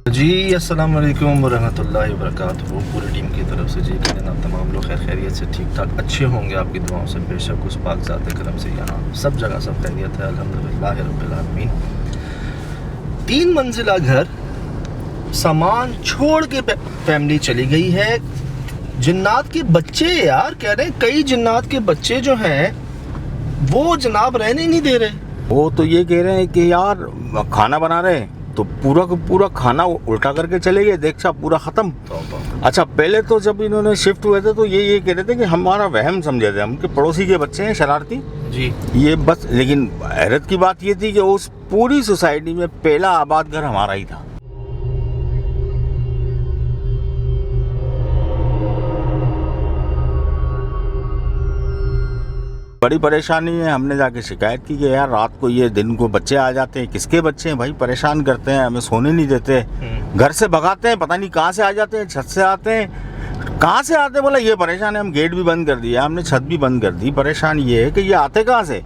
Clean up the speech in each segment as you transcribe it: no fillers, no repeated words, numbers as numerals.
जी अस्सलाम वालेकुम वरहमतुल्लाहि वबरकातुहू। पूरी टीम की तरफ से जी कि जनाब तमाम लोग खैर खैरियत से ठीक ठाक अच्छे होंगे आपकी दुआओं से। बेशक उस पाक ज़ात करम से यहाँ सब जगह सब खैरियत है अल्हम्दुलिल्लाह रब्बिल आलमीन। 3 मंजिला घर, सामान छोड़ के फैमिली चली गई है। जिन्नात के बच्चे यार कह रहे हैं, कई जिन्नात के बच्चे जो हैं वो जनाब रहने नहीं दे रहे। वो तो ये कह रहे हैं कि यार खाना बना रहे हैं तो पूरा का पूरा खाना उल्टा करके चले गए, देखा पूरा ख़त्म। अच्छा, पहले तो जब इन्होंने शिफ्ट हुए थे तो ये कह रहे थे कि हमारा वहम समझे थे, उनके पड़ोसी के बच्चे हैं शरारती जी ये बस। लेकिन हैरत की बात ये थी कि उस पूरी सोसाइटी में पहला आबाद घर हमारा ही था। बड़ी परेशानी है। हमने जाके शिकायत की कि यार रात को ये दिन को बच्चे आ जाते हैं, किसके बच्चे हैं भाई, परेशान करते हैं, हमें सोने नहीं देते, घर से भगाते हैं, पता नहीं कहाँ से आ जाते हैं, छत से आते हैं, कहाँ से आते हैं। बोला ये परेशान है, हम गेट भी बंद कर दिया, हमने छत भी बंद कर दी। परेशान ये है कि ये आते कहाँ से।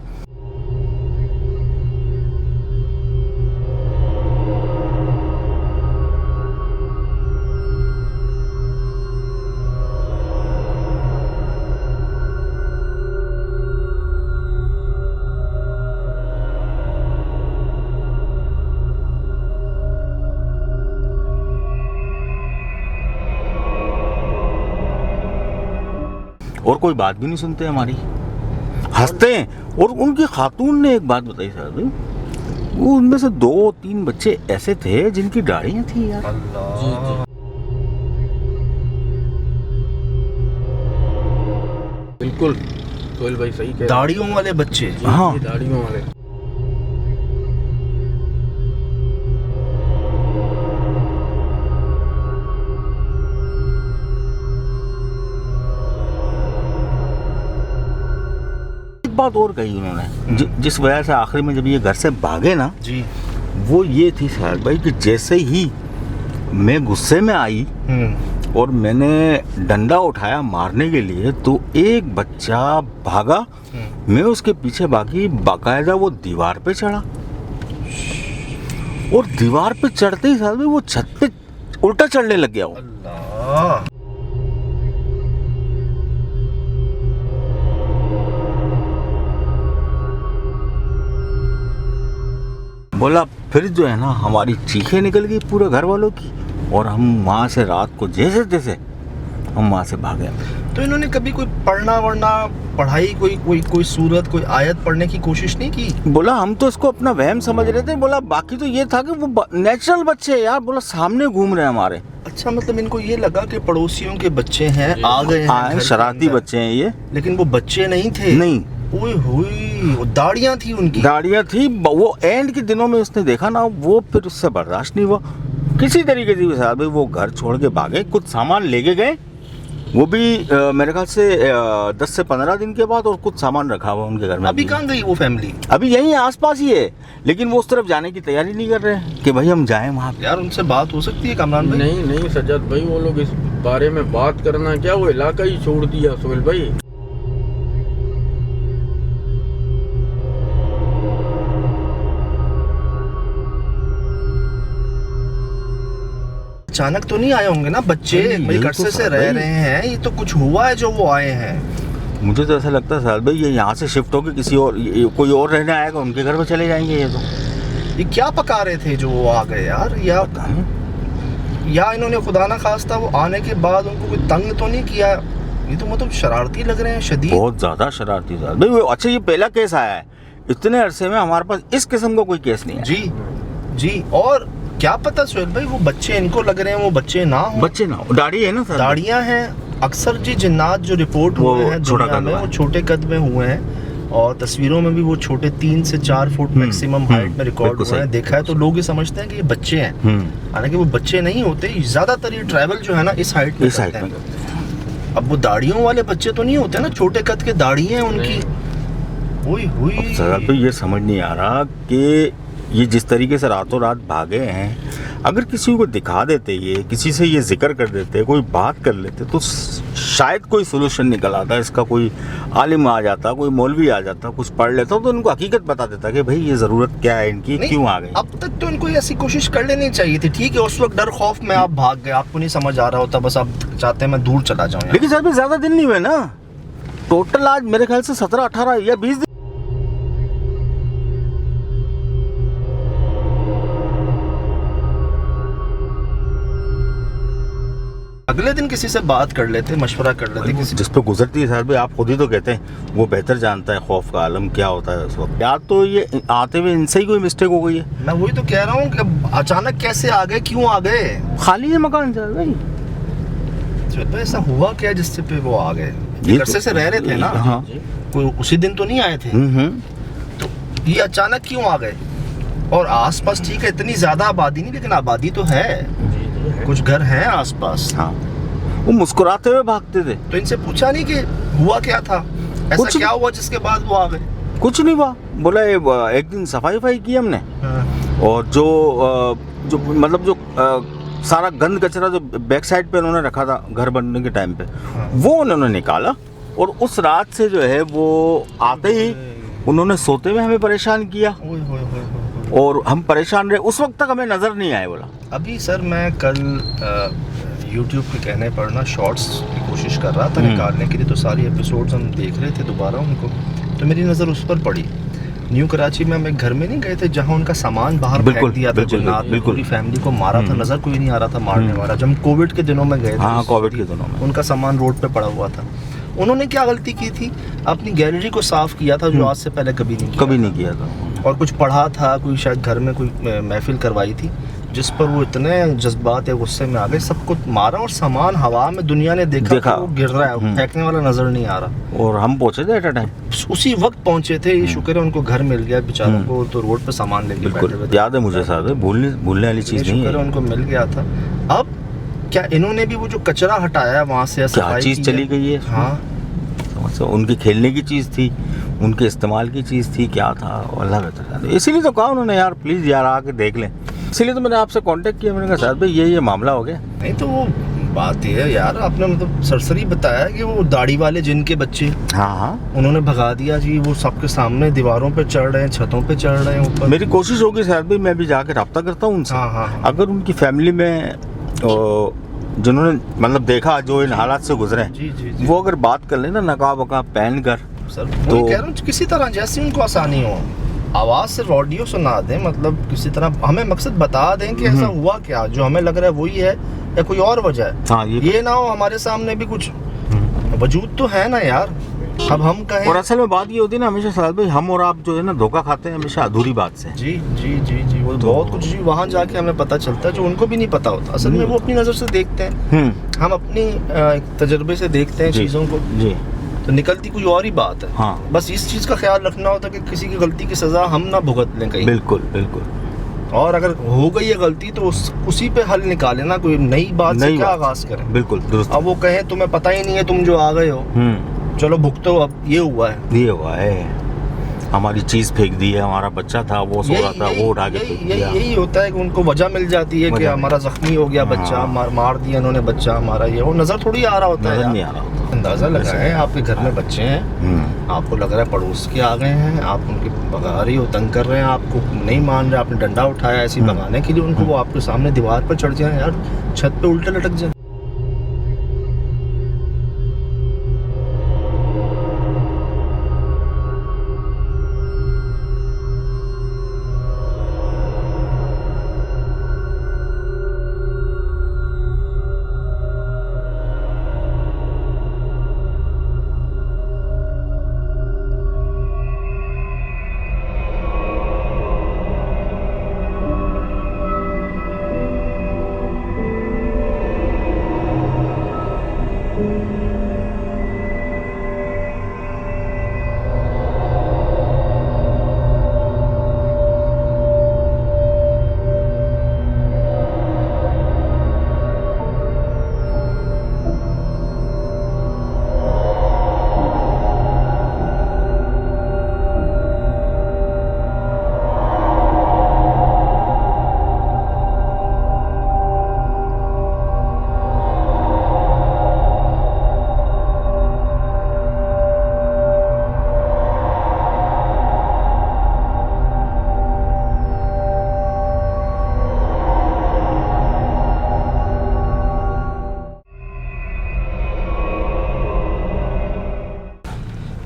और कोई बात भी नहीं सुनते हमारी, हंसते हैं। और उनकी खातून ने एक बात बताई साहब, वो उनमें से 2-3 बच्चे ऐसे थे जिनकी दाढ़ियां थी यार। अल्लाह। बिल्कुल सोहेल भाई सही कह रहे हैं। दाढ़ियों वाले बच्चे। हाँ, दाढ़ियों वाले। बात और कही उन्होंने जिस वजह से आखिरी में जब ये घर से भागे ना जी, वो ये थी शायद भाई कि जैसे ही मैं गुस्से में आई और मैंने डंडा उठाया मारने के लिए तो एक बच्चा भागा, मैं उसके पीछे भागी, बाकायदा वो दीवार पे चढ़ा और दीवार पे चढ़ते ही साथ में वो छत पे उल्टा चढ़ने लग गया। वो अल्लाह। बोला फिर जो है ना हमारी चीखें निकल गई पूरे घर वालों की और हम वहाँ से रात को जैसे तैसे हम वहाँ से भागे। तो इन्होंने कभी कोई पढ़ाई कोई सूरत कोई आयत पढ़ने की कोशिश नहीं की? बोला हम तो इसको अपना वहम समझ रहे थे। बोला बाकी तो ये था कि वो नेचुरल बच्चे यार, बोला सामने घूम रहे हैं हमारे। अच्छा, मतलब इनको ये लगा कि पड़ोसियों के बच्चे हैं, आ गए हैं घर के शरारती अंदर। बच्चे हैं ये, लेकिन वो बच्चे नहीं थे। नहीं, ओए होए, वो दाढ़ियां थी उनकी। दाढ़ियां थी। वो एंड के दिनों में उसने देखा ना, वो फिर उससे बर्दाश्त नहीं हुआ, किसी तरीके से साहब वो घर छोड़ के भागे। कुछ सामान लेके गए, वो भी मेरे ख्याल से 10 से 15 दिन के बाद, और कुछ सामान रखा हुआ उनके घर में। अभी कहाँ गई वो फैमिली? अभी यहीं आसपास ही है, लेकिन वो उस तरफ जाने की तैयारी नहीं कर रहे हैं कि भाई हम जाएं वहाँ पे। यार उनसे बात हो सकती है कामरान भाई? नहीं सज्जाद भाई, वो लोग इस बारे में बात करना क्या, वो इलाका ही छोड़ दिया सोहेल भाई। अचानक तो नहीं आए होंगे ना बच्चे, भाई अरसे से रह रहे हैं, ये तो कुछ हुआ है जो वो आए हैं। मुझे तो ऐसा लगता है साहब भाई ये यहाँ से शिफ्ट होकर किसी और कोई और रहने आएगा, उनके घर में चले जाएंगे ये तो। ये क्या पका रहे थे जो वो आ गए यार? या इन्होंने खुदा ना खास्ता वो आने के बाद उनको कोई तंग तो नहीं किया? ये तो मतलब शरारती लग रहे हैं, शदीद, बहुत ज्यादा शरारती साहब भाई। अच्छा, ये पहला केस आया है इतने अरसे में, हमारे पास इस किस्म का कोई केस नहीं है। जी। और क्या पता सोहेल भाई वो बच्चे इनको लग रहे हैं, वो बच्चे ना हो। बच्चे ना हो, दाढ़ी है ना सर, दाढ़ियां हैं। अक्सर जी जिन्नात जो रिपोर्ट हुए हैं दुनिया में वो छोटे कद में हुए हैं, और तस्वीरों में भी वो छोटे 3 से 4 फुट मैक्सिमम हाइट में रिकॉर्ड हुए हैं। देखा है तो लोग ये समझते हैं कि ये बच्चे हैं, हालांकि वो बच्चे नहीं होते। ज्यादातर ये ट्रैवल जो है ना इस हाइट में करते हैं। अब वो दाढ़ियों वाले बच्चे तो नहीं होते ना, छोटे कद के दाढ़ी हैं उनकी। हुई सर तो ये समझ नहीं आ रहा कि ये जिस तरीके से रातों रात भागे हैं, अगर किसी को दिखा देते, ये किसी से ये जिक्र कर देते, कोई बात कर लेते तो शायद कोई सोल्यूशन निकल आता, इसका कोई आलिम आ जाता, कोई मौलवी आ जाता, कुछ पढ़ लेता तो उनको हकीकत बता देता कि भाई ये ज़रूरत क्या है इनकी, नहीं, क्यों आ गई। अब तक तो इनको ऐसी कोशिश कर लेनी चाहिए थी। ठीक है, उस वक्त डर खौफ में आप भाग गए, आपको नहीं समझ आ रहा होता, बस आप चाहते हैं मैं दूर चला जाऊं। लेकिन सर भी ज़्यादा दिन नहीं हुए ना, टोटल आज मेरे ख्याल से 17, 18 या 20 दिन। अगले दिन किसी से बात कर लेते, मशवरा कर लेते किसी। जिस पे गुजरती है सर भाई, आप खुद ही तो कहते हैं वो बेहतर जानता है खौफ का आलम क्या होता है उस वक्त। या तो ये आते हुए इनसे ही कोई मिस्टेक हो गई है। मैं वही तो कह रहा हूँ कि अचानक कैसे आ गए, क्यों आ गए? खाली है मकान सर भाई, तो ऐसा हुआ क्या जिससे पे वो आ गए? ये अरसे से रह रहे थे ना, हाँ। कोई उसी दिन तो नहीं आए थे, तो ये अचानक क्यों आ गए? और आसपास ठीक है इतनी ज्यादा आबादी नहीं, लेकिन आबादी तो है, कुछ घर हैं आसपास। हाँ, वो मुस्कुराते हुए भागते थे। तो इनसे पूछा नहीं कि हुआ क्या था, ऐसा कुछ क्या हुआ जिसके बाद वो आ गए? कुछ नहीं हुआ, बोला एक दिन सफाई वफाई की हमने, और जो मतलब जो सारा गंद कचरा जो बैक साइड पे उन्होंने रखा था घर बनने के टाइम पे, वो उन्होंने निकाला, और उस रात से जो है वो आते ही उन्होंने सोते हुए हमें परेशान किया, और हम परेशान रहे। उस वक्त तक हमें नजर नहीं आए। बोला अभी सर मैं कल YouTube के कहने पर ना शॉर्ट्स की कोशिश कर रहा था निकालने के लिए, तो सारी एपिसोड्स हम देख रहे थे दोबारा उनको, तो मेरी नज़र उस पर पड़ी। न्यू कराची में हम एक घर में नहीं गए थे जहाँ उनका सामान बाहर फेंक दिया था, बिल्कुल पूरी फैमिली को मारा था, नज़र कोई नहीं आ रहा था मारने वाला। जब हम कोविड के दिनों में गए थे, हाँ कोविड के दिनों में, उनका सामान रोड पे पड़ा हुआ था। उन्होंने क्या गलती की थी? अपनी गैलरी को साफ किया था, जो आज से पहले कभी नहीं किया था। और कुछ पढ़ा था, कोई शायद घर में कोई महफिल करवाई थी, जिस पर वो इतने जज्बात या गुस्से में आ गए, सबको मारा, और सामान हवा में दुनिया ने देखा वो गिर रहा है, फेंकने वाला नजर नहीं आ रहा। और हम पहुंचे थे एट अ टाइम, उसी वक्त पहुंचे थे। ये शुक्र है उनको घर मिल गया बेचारों को, तो रोड पे सामान लेके बैठे हुए थे। याद है मुझे साहब, भूलने वाली चीज़ नहीं है। शुक्र है उनको मिल गया था। अब क्या इन्होंने भी वो जो कचरा हटाया वहाँ से, क्या चीज़ चली गई है? हाँ, उनकी खेलने की चीज़ थी, उनके इस्तेमाल की चीज़ थी, क्या था अल्लाह बेहतर जाने। इसीलिए तो कहा उन्होंने यार प्लीज़ यार आके देख लें, इसीलिए तो मैंने आपसे कांटेक्ट किया। मैंने कहा सर भाई ये मामला हो गया। नहीं तो वो बात ये है यार, आपने मतलब सरसरी बताया कि वो दाढ़ी वाले जिनके बच्चे, हाँ, उन्होंने भगा दिया जी, वो सबके सामने दीवारों पे चढ़ रहे हैं, छतों पे चढ़ रहे हैं ऊपर। मेरी कोशिश होगी सर भाई, मैं भी जाकर रब्ता करता हूँ उनसे। हाँ। अगर उनकी फैमिली में जिन्होंने मतलब देखा, जो इन हालात से गुजरे, जी। वो अगर बात कर लेना नकाब वकाब पहन कर, सर तो कह रहा हूँ किसी तरह जैसे उनको आसानी हो, आवाज़ से ऑडियो सुना दें, मतलब किसी तरह हमें मकसद बता दें कि ऐसा हुआ क्या, जो हमें लग रहा है वही है या कोई और वजह है। हाँ, ये ना हो हमारे सामने भी कुछ वजूद तो है ना यार, अब हम कहें। और असल में बात ये होती है ना हमेशा साहब भाई, हम और आप जो है ना धोखा खाते हैं हमेशा अधूरी बात से। जी वो बहुत कुछ जी वहाँ जाके हमें पता चलता है जो उनको भी नहीं पता होता। असल में वो अपनी नज़र से देखते हैं, हम अपनी तजर्बे से देखते हैं चीज़ों को जी, तो निकलती कोई और ही बात है। हाँ, बस इस चीज़ का ख्याल रखना होता है कि किसी की गलती की सज़ा हम ना भुगत लें कहीं। बिल्कुल। और अगर हो गई है गलती तो उसी पे हल निकाले ना, कोई नई बात से क्या आगाज़ करें। बिल्कुल दुरुस्त। अब वो कहें तुम्हें पता ही नहीं है, तुम जो आ गए हो, चलो भुगतो, अब ये हुआ है, हमारी चीज़ फेंक दी है, हमारा बच्चा था वो सो रहा था, वो उठा के फेंक दिया। यही होता है कि उनको वजह मिल जाती है कि हमारा जख्मी हो गया बच्चा, मार दिया इन्होंने बच्चा हमारा, ये वो नज़र थोड़ी आ रहा होता है, नहीं आ रहा होता। अंदाज़ा लगाएं, आपके घर में बच्चे हैं, आपको लग रहा है पड़ोस के आ गए हैं, आप उनकी भगा रही हो, तंग कर रहे हैं, आपको नहीं मान रहे, आपने डंडा उठाया ऐसी भगाने के लिए उनको, वो आपके सामने दीवार पर चढ़ जाए यार, छत पे उल्टे लटक जाए।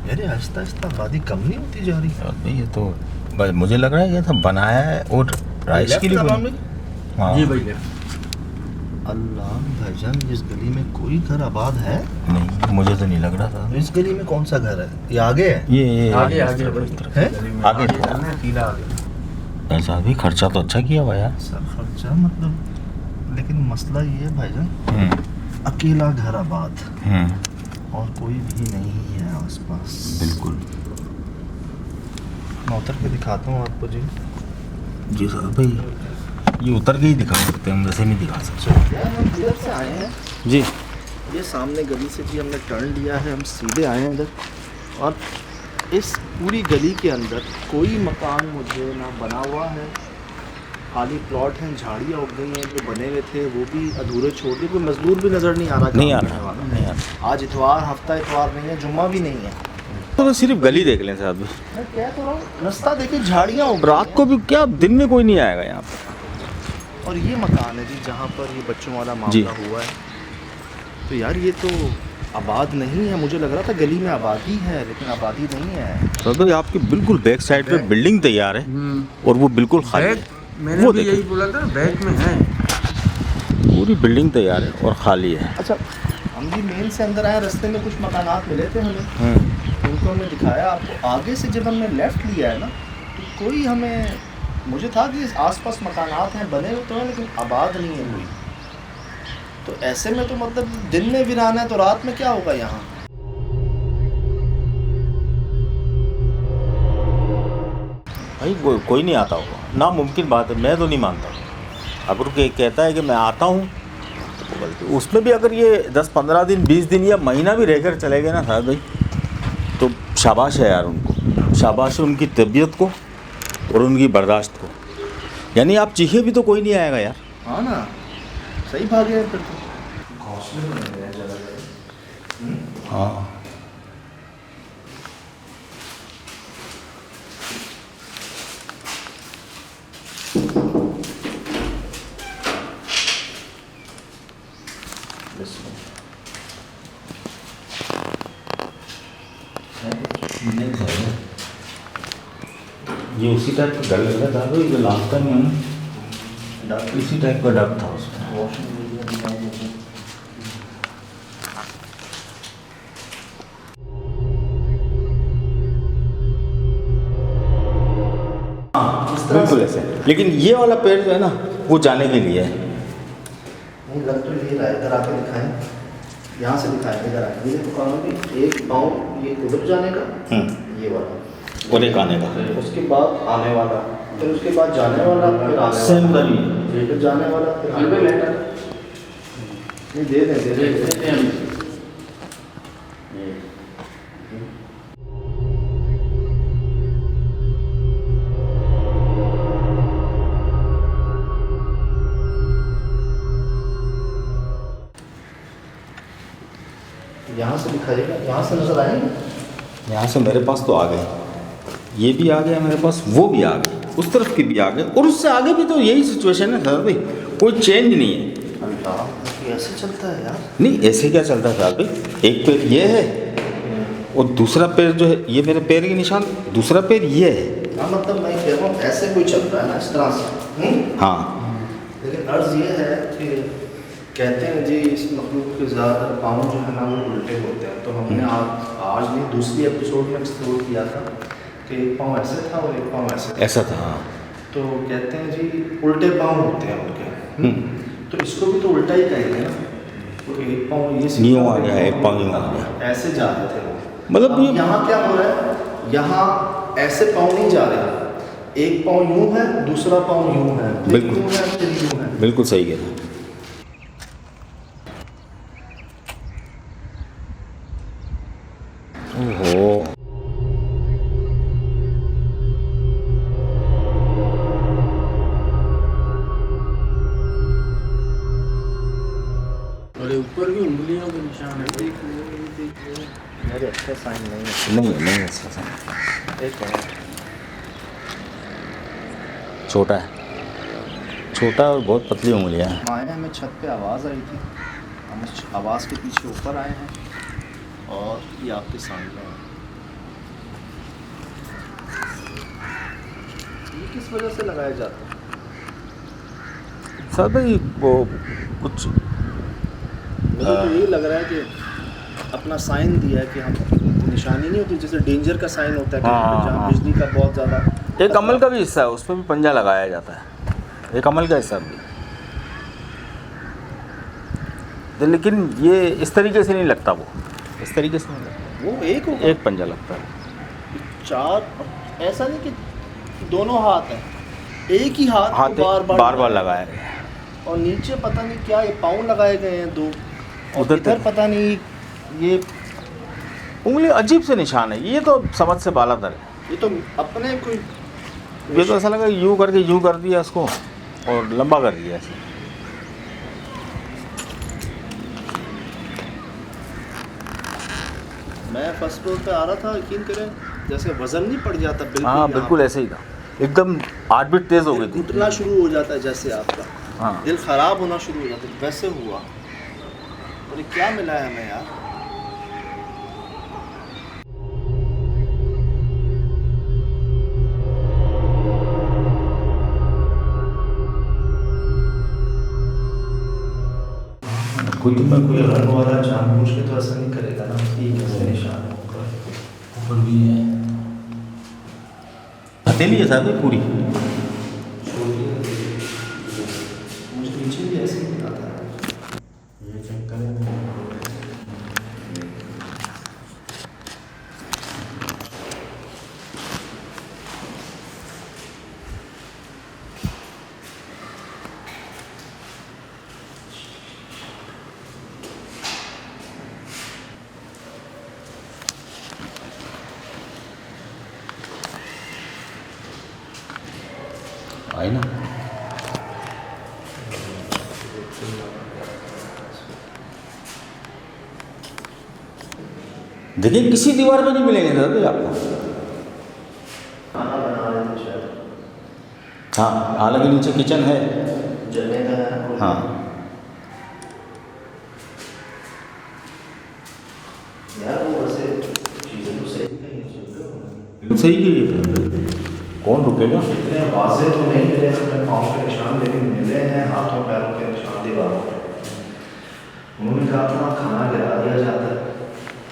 यार ये आहिस्ता आहिस्ता आबादी कम नहीं होती जा रही। और भाई ये तो बस मुझे लग रहा है ये तो बनाया है और राइस के लिए लेफ्ट हाँ जी भाई अल्लाह भाईजान, इस गली में कोई घर आबाद है? नहीं मुझे तो नहीं लग रहा था। इस गली में कौन सा घर है? ये आगे है? ये आगे आगे है? आगे टीला आगे। ऐसा भी खर्चा तो अच्छा किया हुआ यार। सर खर्चा मतलब, लेकिन मसला ये है भाईजान, अकेला घर आबाद और कोई भी नहीं है आसपास। बिल्कुल। मैं उतर के दिखाता हूँ आपको जी। जी सर भाई ये उतर के ही दिखा सकते हैं, हम वैसे नहीं दिखा सकते। यार हम इधर से आए हैं, जी ये सामने गली से जी हमने टर्न लिया है, हम सीधे आए हैं इधर, और इस पूरी गली के अंदर कोई मकान मुझे ना बना हुआ है, खाली प्लॉट हैं, झाड़ियाँ उग गई हैं, जो बने हुए थे वो भी अधूरे छोड़ दिए, कोई मजदूर भी नज़र नहीं आ रहा। नहीं आ काम करने रहा, वाला। नहीं आ रहा। आज इतवार, हफ्ता इतवार नहीं है, जुम्मा भी नहीं है। तो सिर्फ गली देख लें साहब। मैं कह तो रहा हूँ, रास्ता देखिए झाड़ियाँ उग रात को भी क्या दिन में कोई नहीं आएगा यहाँ पे। और ये मकान है जी जहाँ पर ये बच्चों वाला जी। मामला हुआ है। तो यार ये तो आबाद नहीं है, मुझे लग रहा था गली में आबादी है, लेकिन आबादी नहीं है। तो भाई आपकी बिल्कुल बैक साइड पे बिल्डिंग तैयार है और वो बिल्कुल खाली है। मैंने वो भी देखिए। यही बोला था, बैक में है पूरी बिल्डिंग तैयार है और खाली है। अच्छा, हम भी मेन से अंदर आए, रास्ते में कुछ मकानात मिले थे हमें, उनको हमने दिखाया आपको। आगे से जब हमने लेफ़्ट लिया है ना, तो कोई हमें, मुझे था कि आसपास मकानात हैं, बने हुए तो हैं, लेकिन आबाद नहीं है कोई। तो ऐसे में तो मतलब दिन में वीरान है, तो रात में क्या होगा यहाँ? भाई कोई नहीं आता होगा, नामुमकिन बात है, मैं तो नहीं मानता। अगर कोई कहता है कि मैं आता हूँ तो गलती, उसमें भी अगर ये 10-15 दिन 20 दिन या महीना भी रहकर चले गए ना साहब भाई, तो शाबाश है यार उनको, शाबाश है उनकी तबीयत को और उनकी बर्दाश्त को। यानी आप चीखे भी तो कोई नहीं आएगा यार। हाँ ना, सही भागे हैं फिर तो। घोंसले बने हैं जगह जगह। हाँ ये उसी टाइप का डर लग रहा था तो ये लास्ट टाइम है ना, इसी टाइप का डर था उसमें। बिल्कुल ऐसे, लेकिन ये वाला पेड़ जो है ना वो जाने के लिए है। नहीं लग तो ये रहा है, इधर आके दिखाएं, यहाँ से दिखाएं, इधर आके ये दुकान होगी, एक पाँव ये उधर जाने का, ये वाला और एक आने का, उसके बाद आने वाला, फिर उसके बाद जाने वाला, फिर आने सेम वाला, करिए। फिर जाने वाला, फिर आने वाला। ये दे दें। यहाँ से दिखाइएगा, यहाँ से नजर आएंगे। यहाँ से मेरे पास तो आ गए, ये भी आ गया मेरे पास, वो भी आ गए, उस तरफ के भी आ गए, और उससे आगे भी तो यही सिचुएशन है सर भाई, कोई चेंज नहीं है। अल्लाह, ये ऐसे चलता है यार। नहीं ऐसे क्या चलता है सर भाई, एक पैर ये है और दूसरा पैर जो है ये मेरे पैर के निशान, दूसरा पैर ये है। हाँ मतलब मैं कह रहा हूँ ऐसे कोई चल रहा है ना, इस तरह से। हाँ लेकिन अर्ज़ ये है कि कहते हैं जी इस मखलूक के ज़्यादातर पाँव जो है ना वो उल्टे होते हैं। तो हमने आज नहीं दूसरी एपिसोड में एक्सप्लोर किया था कि एक पाँव ऐसे था और एक पाँव ऐसे था। ऐसा था हाँ। तो कहते हैं जी उल्टे पाँव होते हैं उनके। तो इसको भी तो उल्टा ही कहेंगे ना, तो एक पाँव ये यूँ आ गया, एक पाँव यूँ आ गया, ऐसे जा रहे थे वो। मतलब अब यहाँ क्या हो रहा है, यहाँ ऐसे पाँव नहीं जा रहे, एक पाँव यूँ है, दूसरा पाँव यूँ है, बिल्कुल। यूँ है, फिर यूँ है। बिल्कुल सही कह रहे हैं। ओहो अरे ऊपर भी उंगलियों के निशान है। मेरे अच्छे साइन नहीं है। नहीं ऐसा सा एक मिनट, छोटा है, छोटा और बहुत पतली उंगलियां हैं। आए हमें छत पे आवाज़ आई थी, हम उस आवाज़ के पीछे ऊपर आए हैं और ये आपके सामने है। ये किस वजह से लगाया जाता है? सर भाई वो कुछ मुझे तो यही लग रहा है कि अपना साइन दिया है कि हम निशानी नहीं होती जैसे डेंजर का साइन होता है कि हाँ, जहाँ हाँ। बिजली का बहुत ज़्यादा एक कमल का भी हिस्सा है, उस पर भी पंजा लगाया जाता है, एक कमल का हिस्सा भी। तो लेकिन ये इस तरीके से नहीं लगता, वो इस तरीके से नहीं लगता, वो एक होगा एक पंजा लगता है। चार, ऐसा नहीं कि दोनों हाथ हैं, एक ही हाथ हाथ को बार बार लगाया गया है। और नीचे पता नहीं क्या ये पाँव लगाए गए हैं 2 और उधर इधर तक। पता नहीं ये उंगली अजीब से निशान है, ये तो समझ से बालातर है। ये तो अपने कोई ये तो ऐसा लगा यूँ करके यूँ कर दिया इसको और लंबा कर दिया ऐसे। मैं फर्स्ट फ्लोर पे आ रहा था, यकीन करें जैसे वजन नहीं पड़ जाता बिल्कुल। हाँ यहाँ बिल्कुल ऐसे ही था, एकदम हार्ट बीट तेज़ हो गई थी। घुटना शुरू हो जाता है जैसे आपका हाँ दिल खराब होना शुरू हो जाता है, वैसे हुआ। और ये क्या मिला है हमें यार? खुद में कोई रंग वाला जानबूझ के तो ऐसा नहीं करेगा ना कि कैसे निशान है ऊपर। ऊपर भी है, हथेली है साहब ये पूरी। मुझे नीचे भी ऐसे ही मिला था। ये चेक करें। आई ना, देखिए किसी दीवार पे नहीं मिलेंगे दादा आपको। खाना बना रहे थे शायद, हाँ हालांकि नीचे किचन है। जलने का है। हाँ यार वो वैसे चीज़ें तो सही नहीं चलते हो। सही की कौन रुकेगा। इतने वाजे तो नहीं मिले अपने पाँव के निशान, लेकिन मिले हैं हाथों पैरों के निशान दीवारों पर। उन्होंने कहा था खाना गिरा दिया जाता है,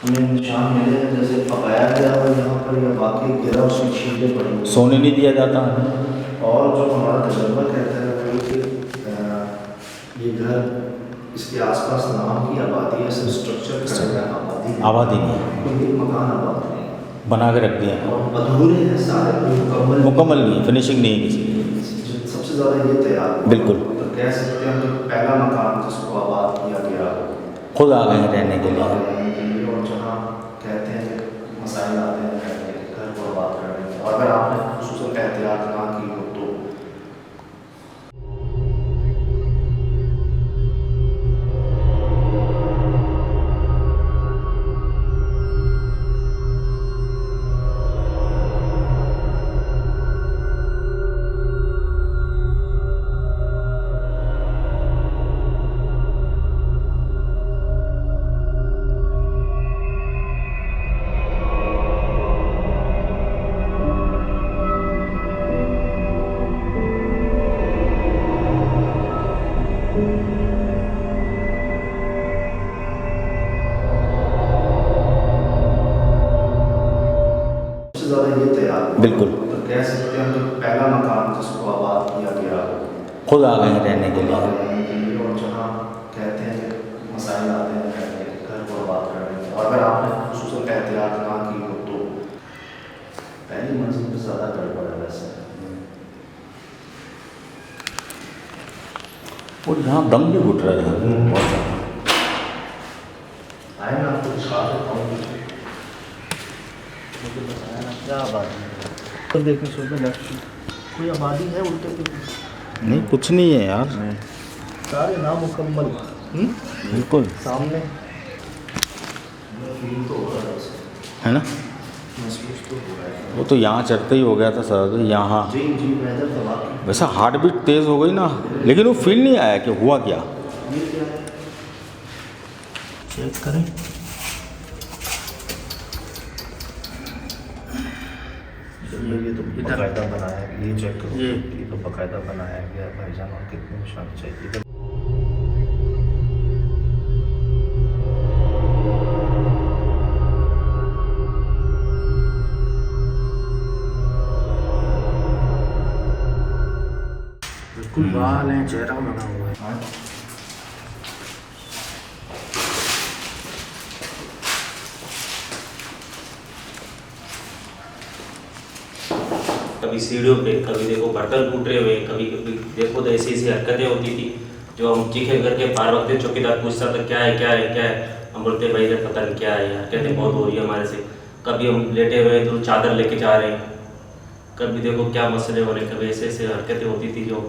हमें निशान मिले हैं जैसे पकाया गया हो यहाँ पर या बाकी गिरा उसमें छींटे पड़ी। सोने नहीं दिया जाता। और जो हमारा तजर्बा कहता है वो कि ये घर इसके आसपास नाम की आबादी है, सिर्फ स्ट्रक्चर खड़ा है, आबादी है। आबादी नहीं है, कोई एक मकान आबाद नहीं है बना के रख दिया है, और अधूरे हैं सारे, कोई मुकम्मल नहीं है, फिनिशिंग नहीं है किसी। सबसे ज़्यादा ये तैयार हुआ। बिल्कुल। तो कह सकते हैं कि पहला मकान जिसको आबाद किया गया खुद आ गए हैं रहने के लिए। और जहाँ कहते हैं कि मसाइल आते हैं रहने के घर को आबाद करने के, और अगर आपने खुसूसन एहतियात ना की हो तो ज़्यादा ये तैयार हुआ। बिल्कुल। तो कह सकते हैं कि पहला मकान जिसको आबाद किया गया खुद आ गए हैं रहने के लिए। और जहाँ कहते हैं कि मसाइल आते हैं रहने के, घर को आबाद करने के, और अगर आपने खुसूसन एहतियात ना की हो तो पहली मंजिल पर ज़्यादा गड़बड़ है वैसे। और यहाँ दम भी घुट रहा है बहुत ज़्यादा। आए मैं आपको दिखा देता हूँ क्या आबादी है। तो देखने सुनते लेफ्ट कोई आबादी है उल्टे पे? नहीं कुछ नहीं है यार, सारे नामुकम्मल। बिल्कुल सामने फील तो हो रहा है उसे, है ना। महसूस तो हो रहा है। वो तो यहाँ चढ़ते ही हो गया था सर, यहाँ जी जी वेदर तो वाकई। वैसा हार्ट बीट तेज़ हो गई ना, लेकिन वो फील नहीं आया कि हुआ क्या। ये क्या है चेक करें। ये तो बाकायदा बनाया है, ये चेक करो, ये तो बाकायदा बनाया गया भाईजान, और कितने निशान चाहिए। बिल्कुल बाल हैं, चेहरा बना हुआ है। कभी सीढ़ियों पे, कभी देखो बर्तन टूट रहे हुए, कभी कभी देखो तो ऐसी ऐसी हरकतें होती थी जो हम चीखे करके पार वक्त चौकीदार पूछता था क्या है क्या है क्या है, हम बोलते भाई इधर पता नहीं क्या है, हरकतें बहुत हो रही है हमारे से। कभी हम लेटे हुए तो चादर लेके जा रहे हैं, कभी देखो क्या मसले हो रहे, कभी ऐसे ऐसे हरकतें होती थी जो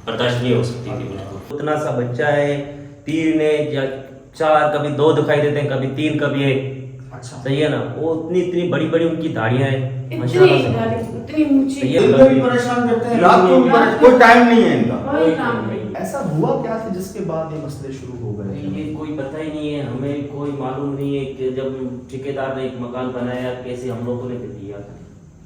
बर्दाश्त नहीं हो सकती थी बिल्कुल। उतना सा बच्चा है, 3 या 4, कभी 2 दिखाई देते हैं, कभी 3, कभी 1। अच्छा, सही है ना, वो इतनी बड़ी बड़ी उनकी दाढ़ियाँ हैं इतनी माशाल्लाह से। इतनी ऊंची, सही है। दिन को भी परेशान करते हैं, रात को भी परेशान, कोई टाइम नहीं है इनका। कोई काम नहीं। ऐसा हुआ क्या था जिसके बाद ये मसले शुरू हो गए? ये कोई पता ही नहीं है, हमें कोई मालूम नहीं है कि जब ठेकेदार ने एक मकान बनाया कैसे हम लोगों ने फिर दिया था,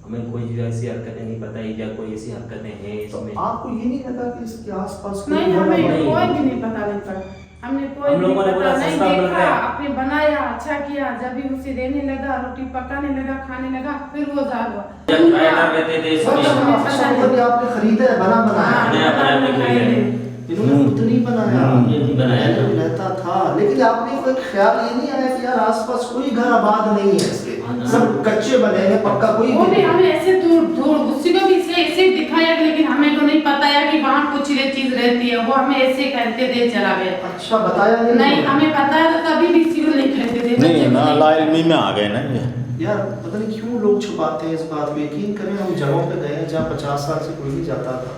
हमें कोई ऐसी हरकतें नहीं बताई या कोई ऐसी हरकतें हैं तो इसमें। आपको ये नहीं लगा कि इसके आसपास कोई नहीं, हमें बड़ा- नहीं। कोई भी नहीं पता नहीं पड़ा, हमने कोई हम भी लोगों ने पता बोला नहीं सस्ता मिल देखा, रहा है। अपने बनाया, अच्छा किया, जब भी उसे देने लगा, रोटी पकाने लगा, खाने लगा, फिर वो जार हुआ। जब किराएदार रहते थे इसमें, अच्छा, हमें पता अच्छा, नहीं। मतलब ये आपने खरीदा है, बना बनाया हाँ, है? नया बना के खरीदा है। इन्होंने खुद नहीं बनाया, ये नहीं बनाया ये था। रहता था। लेकिन आपने कोई ख्याल ये नहीं आया कि यार आसपास कोई घर आबाद नहीं है इसके, सब कच्चे बने हैं, पक्का कोई वो भी नहीं। हमें ऐसे दूर दूर उसी को भी ऐसे दिखाया, लेकिन हमें को नहीं पता है कि वहाँ कुछ ये चीज रहती है, वो हमें ऐसे कहते दे चला गया। अच्छा, बताया नहीं, हमें पता है तो कभी भी किसी को नहीं कहते थे। नहीं बच्चे को ना, नहीं। लाइलमी में आ गए ना ये। यार पता नहीं क्यों लोग छुपाते हैं इस बात को। यकीन करें, हम जगहों पे गए हैं जहाँ 50 साल से कोई नहीं जाता था,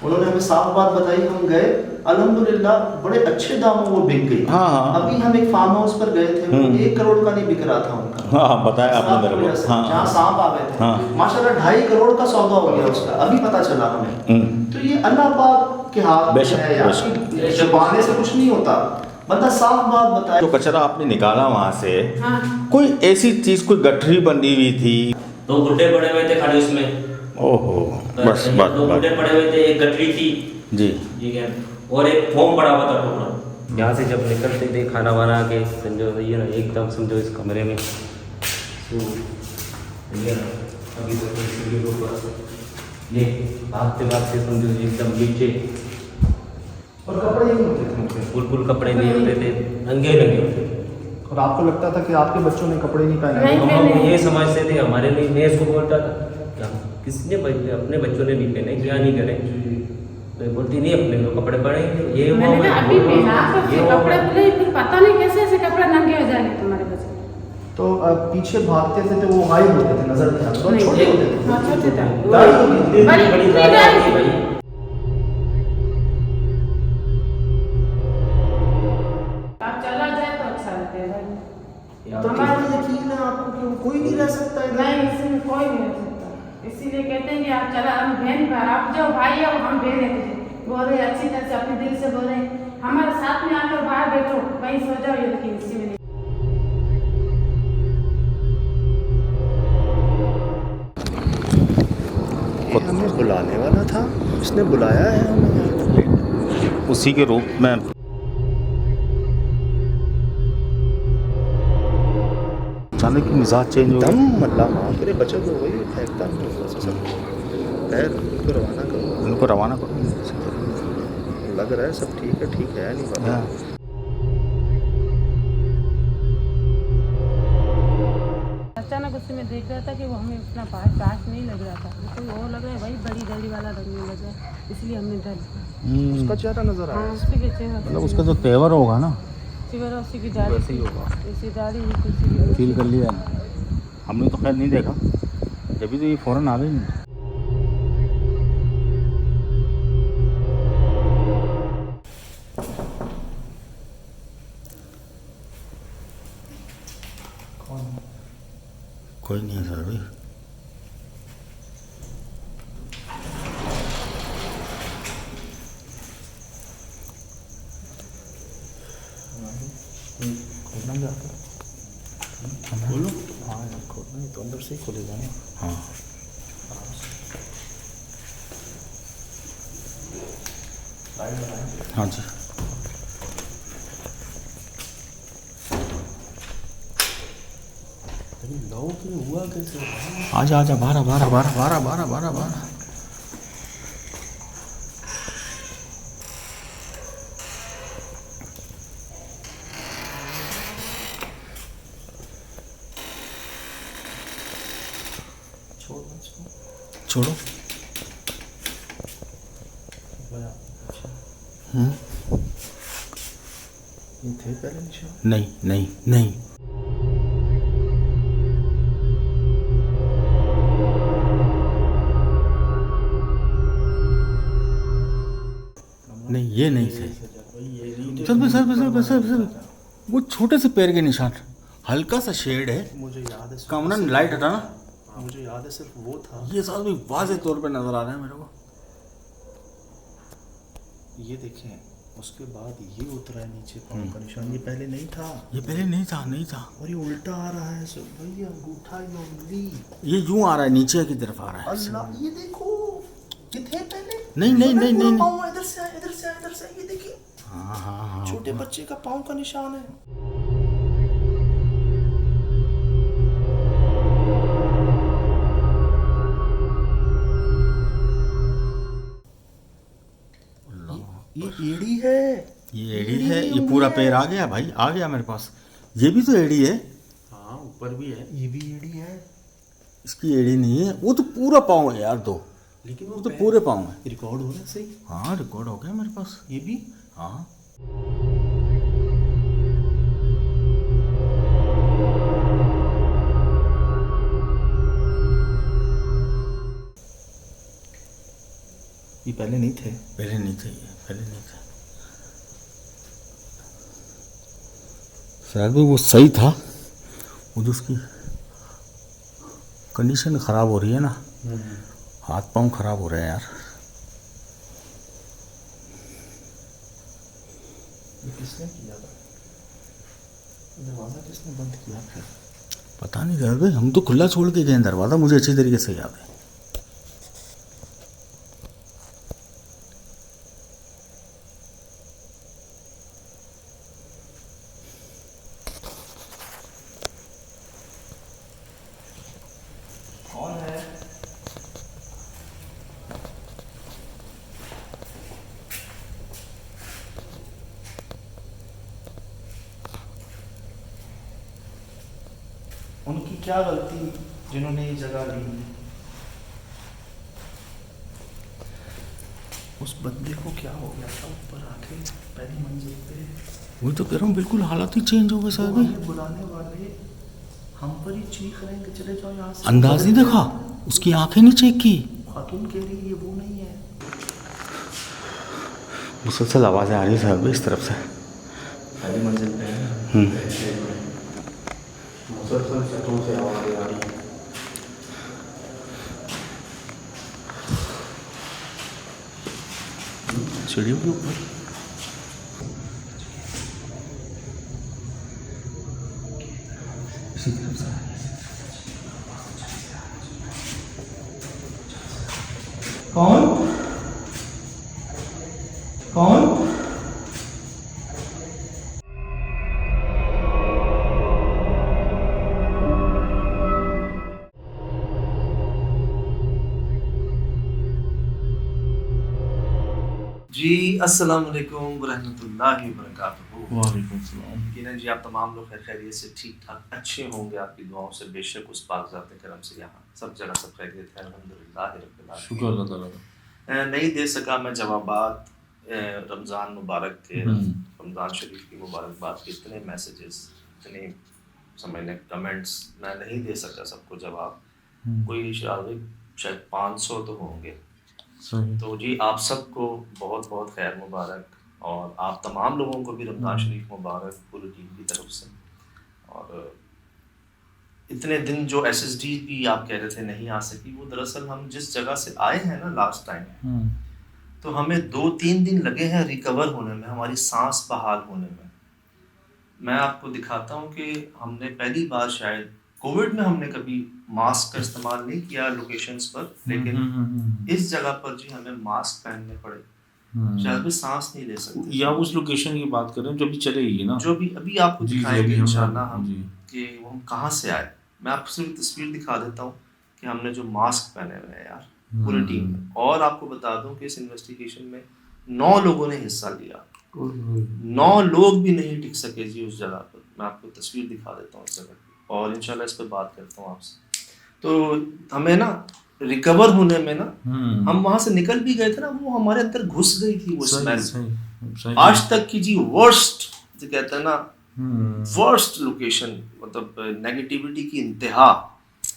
उन्होंने हमें साफ बात बताई, हम गए, अल्हम्दुलिल्लाह बड़े अच्छे दामों वो बिक गई। हाँ, हाँ। अभी हम एक फार्म हाउस पर गए थे, वो 1 करोड़ का नहीं बिक रहा था उनका। हाँ, बताया आपने मेरे को। हाँ, जहाँ सांप आ गए थे, हाँ। माशाल्लाह 2.5 करोड़ का सौदा हो गया उसका, अभी पता चला हमें। हम्म। तो ये अल्लाह पाक के हाथ में बेशक, है यार, बेशक। छुपाने से कुछ नहीं होता, बंदा साफ बात बताए। जो कचरा आपने निकाला वहाँ से, हाँ, कोई ऐसी चीज, कोई गठरी बनी हुई थी? 2 गुड्डे पड़े हुए थे खाली उसमें। ओहो, बस ये बात 2 गुड्डे बात पड़े हुए थे, एक गठरी थी, जी। ठीक है, और एक फोम पड़ा हुआ था टुकड़ा। यहाँ से जब निकलते थे खाना बना के, समझो ये ना एकदम समझो इस कमरे में ये ना, अभी तो सीढ़ी के ऊपर ये भागते भागते समझो एकदम नीचे, और कपड़े नहीं होते थे उनके, बिल्कुल कपड़े नहीं होते थे, नंगे नंगे होते थे। और आपको लगता था कि आपके बच्चों ने कपड़े नहीं पहने? नहीं। हम ये समझते थे हमारे लिए, मैं इसको बोलता था क्या किसने अपने बच्चों ने नहीं पहने, क्या नहीं करे, तो ये बोलती नहीं अपने लोग कपड़े पहनेंगे, ये मैंने कहा अभी पहना तो ये कपड़े खुले, फिर पता नहीं कैसे ऐसे कपड़े नंगे हो जाएंगे तुम्हारे बच्चे। तो पीछे भागते थे तो वो गायब होते थे, नजर नहीं आते, नहीं, छोटे होते थे। हाँ, छोटे थे। दाढ़ी होती थी। बड़ी बड़ी बड़ी दाढ़ी दाढ़ी। थी भाई। आप चला जाए तो अच्छा लगता है भाई। तो कितना यकीन है आपको कि वो कोई नहीं रह सकता इधर? नहीं, इसमें कोई नहीं रह सकता, इसीलिए कहते हैं कि आप चला, हम बहन, आप जो भाई है हम बहन है तुझे, बोल रहे अच्छी तरह से अपने दिल से बोल रहे हैं, हमारे साथ में आकर बाहर बैठो, वहीं सो जाओ, ये लेकिन इसी में नहीं। हमें बुलाने वाला था, उसने बुलाया है हमें। उसी के रूप में अचानक ही मिजाज चेंज हो गया। दम अल्लाह माफ करे, बचत हो गई, फेंकता नहीं होगा सब। खैर, उनको रवाना करो, उनको रवाना करो। लग रहा है सब ठीक है नहीं पता। हाँ। अचानक उससे मैं देख रहा था कि वो हमें उतना पास नहीं लग रहा था, तो वो लग रहा है वही बड़ी दाढ़ी वाला लगने लग रहा है, इसलिए हमने डर लिया। उसका चेहरा नजर हाँ, आया। उसी के चेहरा, मतलब उसका जो तेवर होगा ना, उसी की दाढ़ी, वैसे ही होगा, ऐसी दाढ़ी उसी की। फील कर लिया हमने तो खैर नहीं देखा, जब तो ये फौरन आ गई। कोई नहीं है सर भाई। खोलना जाता, खोलो। हाँ यार, खोलना ही तो अंदर से ही खोलेगा ना। हाँ। हाँ जी। हुआ कैसे? आजा आजा, 12 12 12 12 12 12 12। छोड़ो। ये थे पहले निशान? नहीं नहीं नहीं। नहीं ये नहीं थे। सर वो छोटे से पैर के निशान, हल्का सा शेड है। मुझे याद है, कामरान लाइट हटा ना, मुझे याद है सिर्फ वो था। ये साथ भी वाज़ेह तौर पे नजर आ रहा है मेरे को। ये देखें, उसके बाद ये उतरा है नीचे पाँव का निशान, ये पहले नहीं था। ये पहले नहीं था, नहीं था। और ये उल्टा आ रहा है सर भैया, अंगूठा ये उंगली, ये यूं आ रहा है, नीचे की तरफ आ रहा है। अल्लाह, ये देखो, ये थे पहले। नहीं नहीं नहीं नहीं, पाँव इधर से आया, इधर से आया, इधर से आया, ये देखिए हाँ हाँ हाँ। छोटे बच्चे का पाँव का निशान है। ये एड़ी है, ये एड़ी है, ये पूरा पैर आ गया भाई, आ गया मेरे पास। ये भी तो एड़ी है। हाँ ऊपर भी है। ये भी एड़ी है, इसकी एड़ी नहीं है, वो तो पूरा पाँव है यार दो, लेकिन वो तो पूरे पाँव है। रिकॉर्ड हो रहा है सही। हाँ रिकॉर्ड हो गया मेरे पास। ये भी हाँ ये पहले नहीं थे। पहले नहीं थे, ये पहले नहीं थे। शायद वो सही था, वो जो उसकी कंडीशन ख़राब हो रही है ना, हाथ पाँव ख़राब हो रहे हैं यार। ये किसने किया था? दरवाज़ा किसने बंद किया फिर? पता नहीं यार भाई, हम तो खुला छोड़ के गए दरवाज़ा, मुझे अच्छी तरीके से याद है। कौन है? उनकी क्या गलती जिन्होंने ये जगह ली? उस बंदे को क्या हो गया था ऊपर आके पहली मंजिल पे? वही तो कह रहा हूँ, बिल्कुल हालात ही चेंज हो गए साहब। वो हमें बुलाने वाले हम पर ही चीख रहे हैं कि चले जाओ यहाँ से। अंदाज नहीं देखा, उसकी आंखें नहीं चेक की। खातून कह रही है ये वो नहीं है। मुसलसल आवाज़ें आ रही है साहब इस तरफ से। पहली मंजिल पे मुसलसल छतों से आवाज़ें आ रही है। सीढ़ियों के ऊपर कौन कौन? जी अस्सलाम वालेकुम वरहमतुल्लाहि वबरकातुहू। वालेकुम सलाम। यकीनन जी आप तमाम लोग खैर खैरियत से ठीक ठाक अच्छे होंगे, आपकी दुआओं से बेशक उस पाक ज़ात करम से यहाँ सब जगह सब खैरियत है, अल्हम्दुलिल्लाह रब्बिल आलमीन। शुक्र अल्लाह ताला का। नहीं दे सका मैं जवाबात, रमज़ान मुबारक थे, रमज़ान शरीफ की मुबारकबाद के इतने मैसेजेस, इतने समझ लें कमेंट्स, मैं नहीं दे सका सबको जवाब। कोई शायद 500 तो होंगे। सही। तो जी आप सबको बहुत बहुत खैर मुबारक, और आप तमाम लोगों को भी रमज़ान शरीफ मुबारक पूरी टीम की तरफ से। और इतने दिन जो SSD आप कह रहे थे नहीं आ सकी, वो दरअसल हम जिस जगह से आए हैं ना लास्ट टाइम, तो हमें 2-3 दिन लगे हैं रिकवर होने में, हमारी सांस बहाल होने में। मैं आपको दिखाता हूँ कि हमने पहली बार शायद कोविड में हमने कभी मास्क का इस्तेमाल नहीं किया लोकेशंस पर, लेकिन इस जगह पर जी हमें मास्क पहनने पड़े, शायद भी सांस नहीं ले सकते। या उस लोकेशन की बात करें जो भी चलेगी ना, जो भी अभी आपको जी, जी, दिखाएंगे अभी हम- इंशाल्लाह हम जी। कि वो हम कहाँ से आए। मैं आपको सिर्फ तस्वीर दिखा देता हूँ कि हमने जो मास्क पहने हुए हैं यार पूरी टीम में, और आपको बता दूं कि इस इन्वेस्टिगेशन में 9 लोगों ने हिस्सा लिया। 9 लोग भी नहीं टिक सके जी उस जगह पर। मैं आपको तस्वीर दिखा देता हूँ इस जगह की, और इंशाल्लाह इस पर बात करता हूँ आपसे। तो हमें ना रिकवर होने में ना, हम वहां से निकल भी गए थे ना, वो हमारे अंदर घुस गई थी वो स्मेल। आज तक की जी वर्स्ट, जो कहते हैं ना वर्स्ट लोकेशन, मतलब नेगेटिविटी की इंतहा।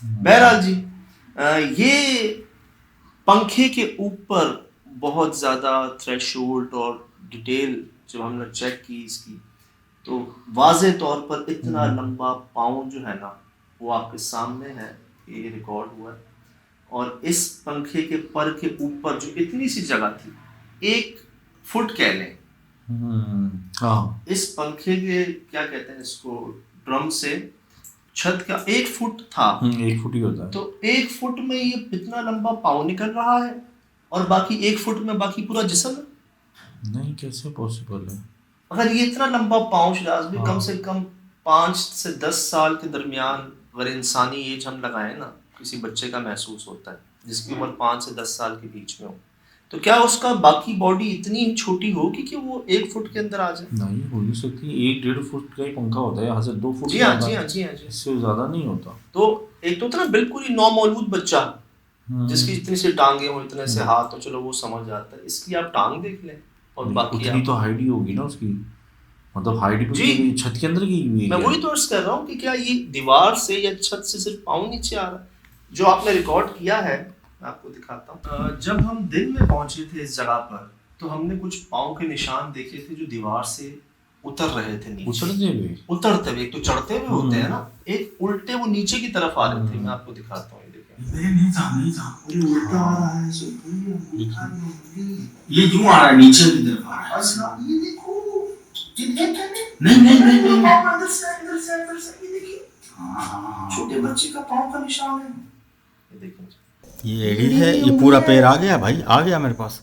बहरहाल जी ये पंखे के ऊपर बहुत ज़्यादा थ्रेशोल्ड और डिटेल जब हमने चेक की इसकी, तो वाज़े तौर पर इतना लंबा पाँव जो है ना वो आपके सामने है, ये रिकॉर्ड हुआ है। और इस पंखे के पर के ऊपर जो इतनी सी जगह थी, 1 फुट कह लें, इस पंखे के क्या कहते हैं इसको, ड्रम से छत का 1 फुट था, 1 फुट ही होता है। तो 1 फुट में ये इतना लंबा पाँव निकल रहा है, और बाकी 1 फुट में बाकी पूरा जिस्म है। नहीं, कैसे पॉसिबल है? अगर ये इतना लंबा पाँव शिराज भी कम से कम 5 से 10 साल के दरमियान अगर इंसानी एज हम लगाएं ना, किसी बच्चे का महसूस होता है जिसकी उम्र 5 से 10 साल के बीच में हो, तो क्या उसका बाकी बॉडी इतनी छोटी होगी कि वो 1 फुट के अंदर आ जाए? नहीं हो नहीं सकती। 1-1.5 फुट का ही पंखा होता है, यहाँ से 2 फुट जी का हाँ होता जी है। हाँ जी हाँ जी। इससे ज्यादा नहीं होता। तो एक तो ना बिल्कुल ही नौमौलूद बच्चा जिसकी इतनी सी टांगे हो, इतने से हाथ हो, चलो वो समझ जाता है, इसकी आप टांग देख लें और बाकी उतनी तो हाइट ही होगी ना उसकी, मतलब हाइट भी जी। छत के अंदर की हुई है मैं क्या? वही तो अर्ज कर रहा हूँ कि क्या ये दीवार से या छत से सिर्फ पाँव नीचे आ रहा है? जो आपने रिकॉर्ड किया है मैं आपको दिखाता हूँ। जब हम दिन में पहुंचे थे इस जगह पर, तो हमने कुछ पाँव के निशान देखे थे जो दीवार से उतर रहे थे नीचे, उतरते हुए। उतरते हुए। एक तो चढ़ते हुए होते हैं ना, एक उल्टे वो नीचे की तरफ आ रहे थे। मैं आपको दिखाता हूँ, ये देखें। ये उल्टा आ रहा है, ये यूं आ रहा है, नीचे की तरफ आ रहा है। ये देखो, नहीं नहीं नहीं नहीं, अंदर से ये देखिए, छोटे बच्चे का पाँव का निशान है। ये देखें, ये एड़ी है, ये पूरा पैर आ गया भाई, आ गया मेरे पास।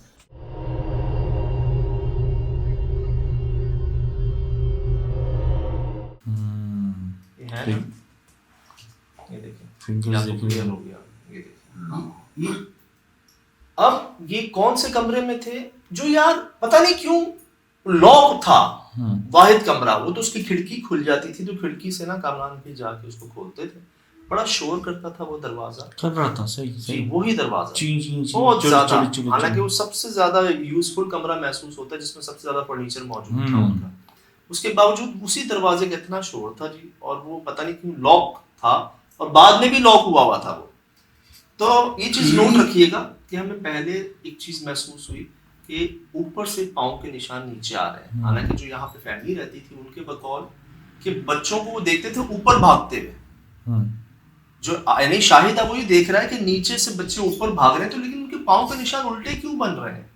ये है ना, ये देखें, फिंगर्स ये आपको देखिए। क्लियर हो गया। ये देखें। अब ये कौन से कमरे में थे जो यार पता नहीं क्यों लॉक था, वाहिद कमरा, वो तो उसकी खिड़की खुल जाती थी, तो खिड़की से ना कामरान भी जाके उसको खोलते थे। बड़ा शोर करता था वो दरवाजा, कर रहा था, सही जी सही। वही दरवाजा ची ची ची, बहुत चलो, ज्यादा। चलो, चलो, हालांकि चलो। वो सबसे ज्यादा यूजफुल कमरा महसूस होता है जिसमें सबसे ज्यादा फर्नीचर मौजूद था उनका, उसके बावजूद उसी दरवाजे का इतना शोर था जी, और वो पता नहीं क्यों लॉक था, और बाद में भी लॉक हुआ था वो। तो ये चीज नोट रखिएगा कि हमें पहले एक चीज महसूस हुई कि ऊपर से पाँव के निशान नीचे आ रहे हैं। हालांकि जो यहाँ पे फैमिली रहती थी उनके बकौल कि बच्चों को वो देखते थे ऊपर भागते हुए, जो यानी शाहिद अब वो ये देख रहा है कि नीचे से बच्चे ऊपर भाग रहे हैं, तो लेकिन उनके पाँव के निशान उल्टे क्यों बन रहे हैं?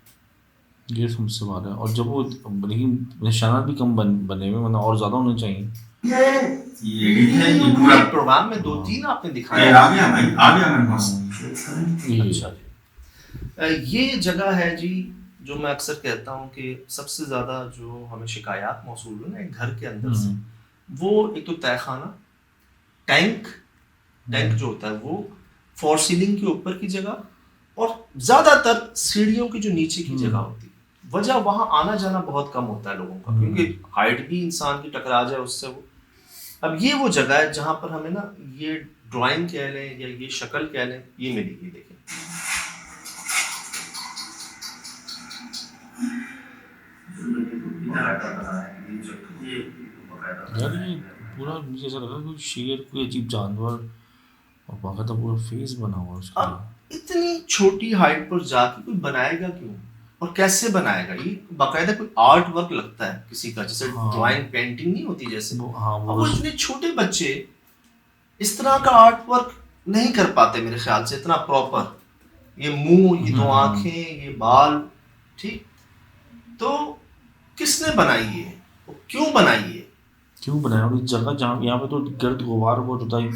ये समझ से बात है। और जब वो, लेकिन निशानात भी कम बने हुए, मतलब और ज्यादा होने चाहिए। ये एड़ी है, ये पूरा प्रोग्राम में 2-3 आपने पैर दिखाया। आ गया भाई, आ गया मेरे पास। अच्छा जी, ये जगह है जी जो मैं अक्सर कहता हूँ कि सबसे ज़्यादा जो हमें शिकायत मौसूल हुई ना एक घर के अंदर से, वो एक तो तहखाना, टैंक जो होता है वो, फॉर सीलिंग के ऊपर की जगह, और ज़्यादातर सीढ़ियों की जो नीचे की जगह होती है। वजह वहाँ आना जाना बहुत कम होता है लोगों का, क्योंकि हाइट भी इंसान की टकरा जाए उससे वो। अब ये वो जगह है जहाँ पर हमें ना ये ड्राइंग कह लें या ये शक्ल कह लें, ये मिलेगी। देखें, यार ये पूरा मुझे ऐसा लगा कोई शेर, कोई अजीब जानवर, और बाकायदा पूरा फेस बना हुआ उसका। अब इतनी छोटी हाइट पर जाके कोई बनाएगा क्यों और कैसे बनाएगा? ये बाकायदा कोई आर्ट वर्क लगता है किसी का, जैसे ड्राइंग पेंटिंग नहीं होती जैसे। अब वो इतने छोटे बच्चे इस तरह का आर्ट वर्क नहीं कर पाते मेरे ख्याल से इतना प्रॉपर। ये मुंह, ये 2 आंखें, ये बाल, ठीक। तो किसने बनाई है, क्यों बनाई है? क्यों बनाया? और इस जगह जहाँ, यहाँ पे तो गर्द गुबार बहुत होता है,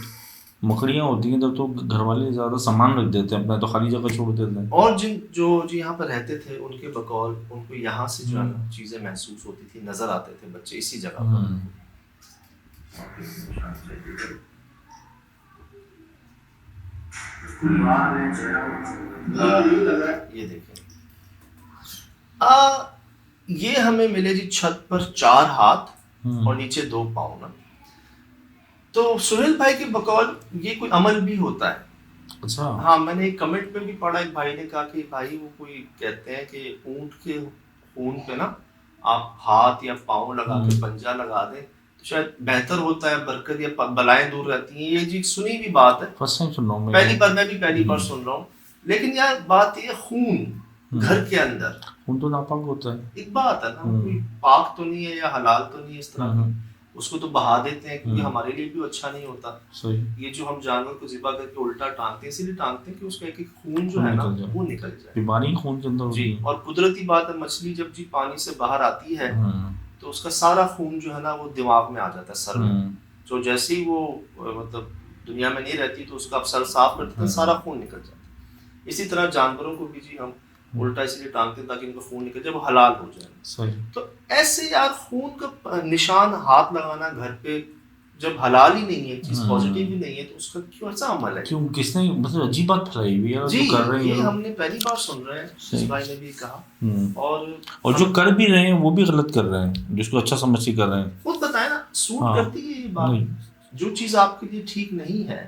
मकड़ियाँ होती हैं तब तो घर वाले ज़्यादा सामान रख देते हैं अपना, तो खाली जगह छोड़ देते हैं। और जो यहाँ पर रहते थे उनके बकौल उनको यहाँ से जो है ना चीजें महसूस होती थी, नजर आते थे बच्चे इसी जगह पर। ये देखें, ये हमें मिले जी छत पर 4 हाथ और नीचे 2 पाँव ना। तो सुहेल भाई के बकौल ये कोई अमल भी होता है। अच्छा। हाँ, मैंने एक कमेंट में भी पढ़ा, एक भाई ने कहा कि भाई वो कोई कहते हैं कि ऊंट के खून पे ना आप हाथ या पाँव लगा के पंजा लगा दें तो शायद बेहतर होता है, बरकत या बलाएं दूर रहती हैं। ये जी सुनी भी बात है, फर्स्ट टाइम सुन रहा हूँ मैं, पहली बार सुन रहा हूँ। लेकिन यार बात ये खून घर के अंदर, खून तो नापाक होता है। एक बात है ना, कोई पाक तो नहीं है या हलाल तो नहीं है इस तरह की, उसको तो बहा देते हैं क्योंकि हमारे लिए भी अच्छा नहीं होता। सही। ये जो हम जानवर को ज़िबा करके उल्टा टांगते हैं, इसीलिए टांगते हैं कि उसका एक खून जो है ना वो निकल जाए। बीमारी खून के अंदर होती जी, है। और कुदरती बात है, मछली जब जी पानी से बाहर आती है तो उसका सारा खून जो है ना वो दिमाग में आ जाता है, सर में। तो जैसे ही वो मतलब दुनिया में नहीं रहती तो उसका आप सर साफ करते हैं, सारा खून निकल जाता है। इसी तरह जानवरों को भी जी हम उल्टा इसलिए टांगते हैं ताकि इनका खून निकल जाए, वो हलाल हो जाए। सही। तो ऐसे यार खून का निशान हाथ लगाना घर पे जब हलाल ही नहीं है, चीज पॉजिटिव ही नहीं है, तो उसका क्यों ऐसा अमल है? क्यों, किसने मतलब अजीब बात फैलाई हुई है जी, जो कर रहे हैं ये हमने पहली बार सुन रहे हैं, इस भाई ने भी कहा। और जो कर भी रहे हैं वो भी गलत कर रहे हैं, जिसको अच्छा समझ के कर रहे हैं। खुद बताए ना, सूट करती है ये बात। जो चीज आपके लिए ठीक नहीं है,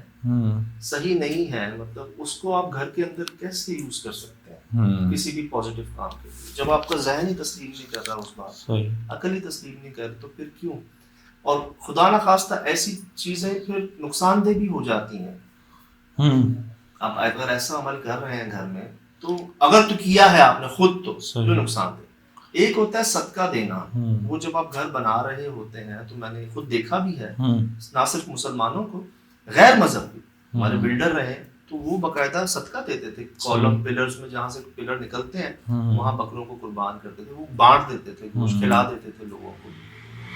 सही नहीं है, मतलब उसको आप घर के अंदर कैसे यूज कर सकते हैं किसी भी पॉजिटिव काम के लिए, जब आपका ज़हन ही तस्लीम नहीं कर रहा उस बात, अकल ही तस्लीम नहीं कर, तो फिर क्यों? और खुदा ना खास्ता ऐसी चीजें फिर नुकसानदेह भी हो जाती हैं। आप अगर ऐसा अमल कर रहे हैं घर में, तो अगर तो किया है आपने खुद तो नुकसानदेह। एक होता है सदका देना, वो जब आप घर बना रहे होते हैं, तो मैंने खुद देखा भी है, ना सिर्फ मुसलमानों को, गैर मजहबी हमारे बिल्डर रहे तो वो बकायदा सदका देते थे। कॉलम पिलर्स में जहाँ से पिलर निकलते हैं वहां बकरों को कुर्बान करते थे, वो बांट देते थे, गोश्त खिला देते थे लोगों को।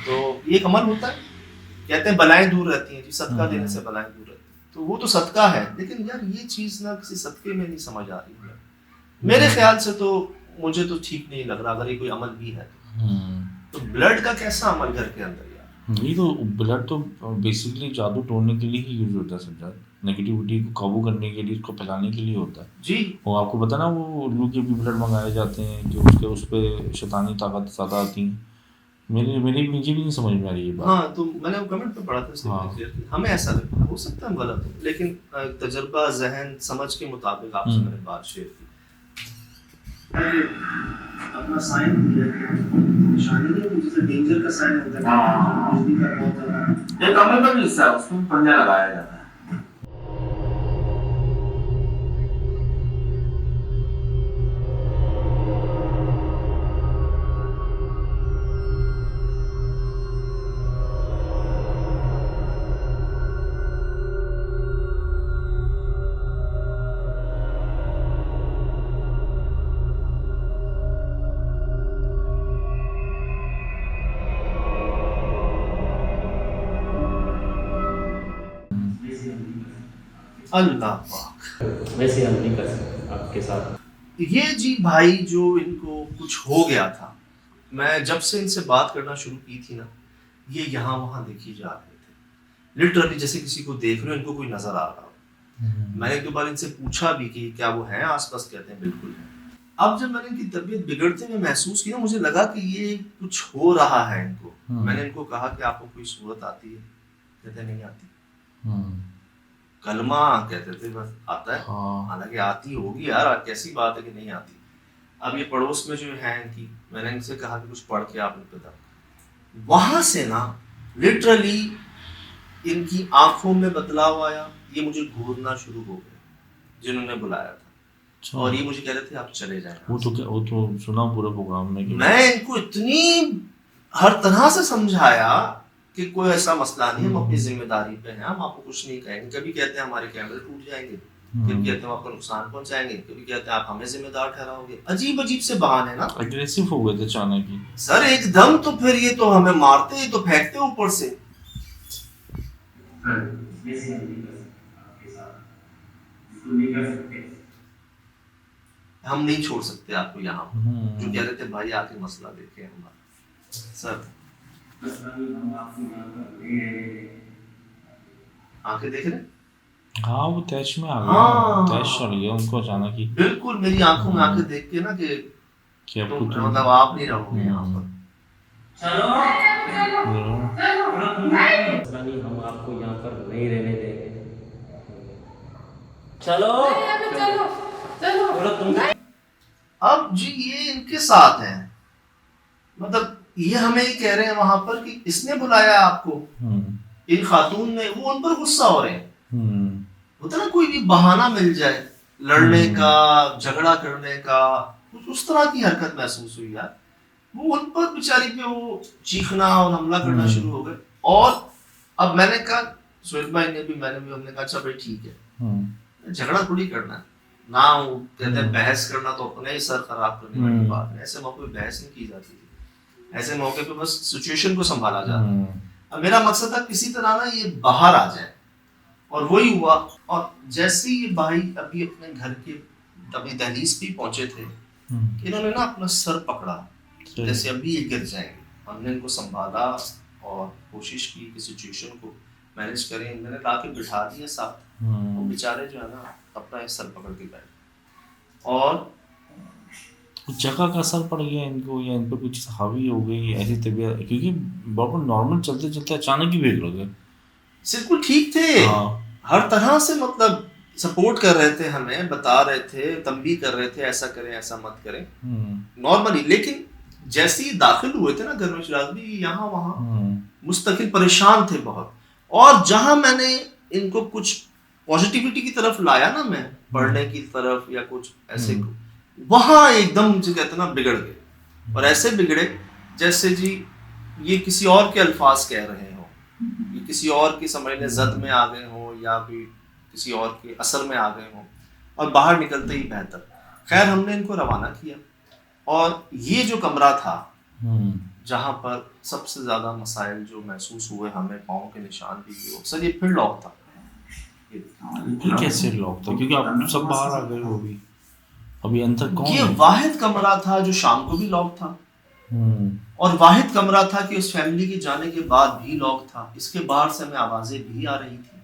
तो ये एक अमल होता है, कहते हैं बलाएं दूर रहती हैं जी, सदका देने से बलाएं दूर रहती हैं, तो वो तो सदका है। लेकिन यार ये चीज ना किसी सदके में नहीं समझ आ रही है मेरे ख्याल से, तो मुझे तो ठीक नहीं लग रहा अगर ये कोई अमल भी है तो ब्लड का कैसा अमल घर के अंदर यार? ये तो ब्लड तो बेसिकली जादू तोड़ने के लिए ही यूज होता है, समझा, नेगेटिविटी को काबू करने के लिए, उसको फैलाने के लिए होता है जी। वो आपको पता ना, वो उल्लू के भी ब्लड मंगाए जाते हैं कि उसके उस पर शैतानी ताकत ज़्यादा आती है। मुझे भी नहीं समझ में आ रही है बात। हाँ, तो मैंने वो कमेंट पे पढ़ा था, हमें ऐसा लगता है, हो सकता है हम गलत हो, लेकिन तजर्बा जहन समझ के मुताबिक आपसे मैंने बात शेयर की। अपना साइन निशानी नहीं, जैसे डेंजर का साइन होता है, बिजली का बहुत ज्यादा, ये कमरे का भी हिस्सा है, उसमें पंजा लगाया जाता है। अल्लाह पाक। वैसे हम नहीं कर सकते आपके साथ। ये जी भाई जो इनको कुछ हो गया था, मैं जब से इनसे बात करना शुरू की थी ना, ये यहाँ वहाँ देखी जा रहे थे, लिटरली जैसे किसी को देख रहे हो, इनको कोई नजर आ रहा हो। मैंने एक दो बार इनसे पूछा भी कि क्या वो हैं आसपास, कहते हैं बिल्कुल है। अब जब मैंने इनकी तबीयत बिगड़ते हुए महसूस किया, मुझे लगा कि ये कुछ हो रहा है इनको। मैंने इनको कहा कि आपको कोई सूरत आती है? कहते नहीं आती। कलमा कहते थे बस आता है, हालांकि आती होगी यार, कैसी बात है कि नहीं आती। अब ये पड़ोस में जो है इनकी, मैंने इनसे कहा कि कुछ पढ़ के आप बता, वहां से ना लिटरली इनकी आंखों में बदलाव आया, ये मुझे घूरना शुरू हो गया जिन्होंने बुलाया था, और ये मुझे कह रहे थे आप चले जाए। वो तो सुना पूरे प्रोग्राम में कि मैं इनको इतनी हर तरह से समझाया कि कोई ऐसा मसला नहीं, हम अपनी जिम्मेदारी पे हैं, हम आपको कुछ नहीं कहेंगे। कभी कहते हैं हमारे कैमरे टूट जाएंगे, कभी कहते हैं आपको नुकसान पहुंचाएंगे, कभी कहते हैं आप हमें जिम्मेदार ठहराओगे। अजीब अजीब से बहाने ना, अग्रेसिव हो गए थे अचानक ही सर एकदम। तो फिर ये तो हमें मारते, ये तो फेंकते ऊपर से। हम नहीं छोड़ सकते आपको यहाँ पर। जो कह रहे थे भाई आके मसला देखे हमारा सर, आंखें देख रहे? हाँ वो तैश में आ हाँ। गया, तैश चढ़ गया उनको अचानक ही बिल्कुल मेरी आंखों में आंखें देख के ना कि कि अब तुम कुछ मतलब आप नहीं रहोगे यहाँ पर। नहीं, हम आपको यहाँ पर नहीं रहने देंगे। चलो चलो चलो बोलो तुम। अब जी ये इनके साथ है, मतलब ये हमें ही कह रहे हैं वहां पर कि इसने बुलाया आपको, इन खातून ने, वो उन पर गुस्सा हो रहे हैं। होता ना कोई भी बहाना मिल जाए लड़ने का, झगड़ा करने का, कुछ उस तरह की हरकत महसूस हुई यार। वो उन पर बेचारी पे वो चीखना और हमला करना शुरू हो गए। और अब मैंने कहा, सुहेल भाई ने भी, मैंने भी, हमने कहा अच्छा भाई ठीक है, झगड़ा थोड़ी करना है ना, वो कहते हैं बहस करना तो अपने ही सर खराब करने वाली बात है। ऐसे मौके पे बहस नहीं की जाती थी, ऐसे मौके पे बस सिचुएशन को संभाला जाता है। अब मेरा मकसद था किसी तरह ना ये बाहर आ जाए, और वही हुआ। और जैसे ही ये भाई अभी अपने घर के अभी दहलीज पे पहुंचे थे, इन्होंने ना अपना सर पकड़ा जैसे अभी ये गिर जाएंगे। हमने इनको संभाला और कोशिश की कि सिचुएशन को मैनेज करें। मैंने ला के बिठा दिया साथ, वो बेचारे जो है ना अपना सर पकड़ के बैठे। और कुछ जगह का असर पड़ गया इनको, या इन पर कुछ हावी हो गई ऐसी तबीयत, क्योंकि बहुत नॉर्मल चलते चलते अचानक ही ब्रेक लग गए। बिल्कुल ठीक थे, हर तरह से मतलब सपोर्ट कर रहे थे, हमें बता रहे थे, तंबीह कर रहे थे, ऐसा करें ऐसा मत करें नॉर्मली। लेकिन जैसे ही दाखिल हुए थे ना घर में, चिराग भी यहाँ वहाँ मुस्तकिल परेशान थे बहुत। और जहां मैंने इनको कुछ पॉजिटिविटी की तरफ लाया ना, मैं पढ़ने की तरफ या कुछ ऐसे, वहां एकदम जो कहते ना बिगड़ गए। और ऐसे बिगड़े जैसे जी ये किसी और के अल्फाज कह रहे हो, ये किसी और की समझने जद में आ गए हो, या भी किसी और के असर में आ गए हो, और बाहर निकलते ही बेहतर। खैर हमने इनको रवाना किया, और ये जो कमरा था जहाँ पर सबसे ज्यादा मसाइल जो महसूस हुए हमें, पाँव के निशान भी हुए, सर ये फिर लॉक था। ये कैसे लॉक था? क्योंकि आप सब बाहर आ गए हो अभी अंदर कौन ये है? वाहिद कमरा था जो शाम को भी लॉक था, और वाहिद कमरा था कि उस फैमिली के जाने के बाद भी लॉक था। इसके बाहर से हमें आवाजें भी आ रही थी।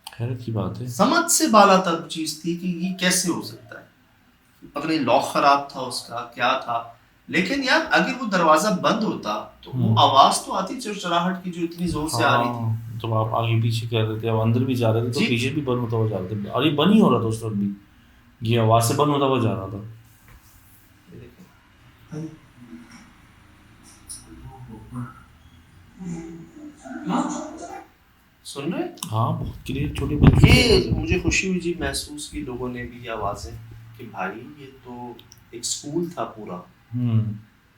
हैरत की बात है, समझ से बाला तक चीज थी कि ये कैसे हो सकता है। पता नहीं लॉक खराब था उसका, क्या था। लेकिन यार अगर वो दरवाजा बंद होता तो वो आवाज तो आती चिड़चिड़ाहट की जो इतनी जोर से आ रही थी। तो आप आगे पीछे कर रहे थे, अब अंदर भी जा रहे थे तो पीछे भी बंद होता हुआ जा रहे थे, और ये बंद ही हो रहा था उस वक्त भी, ये आवाज से बंद होता हुआ जा रहा था। सुन रहे? हाँ बहुत क्लियर, छोटे बच्चे। ये मुझे खुशी हुई जी महसूस की लोगों ने भी ये आवाजें कि भाई ये तो एक स्कूल था पूरा।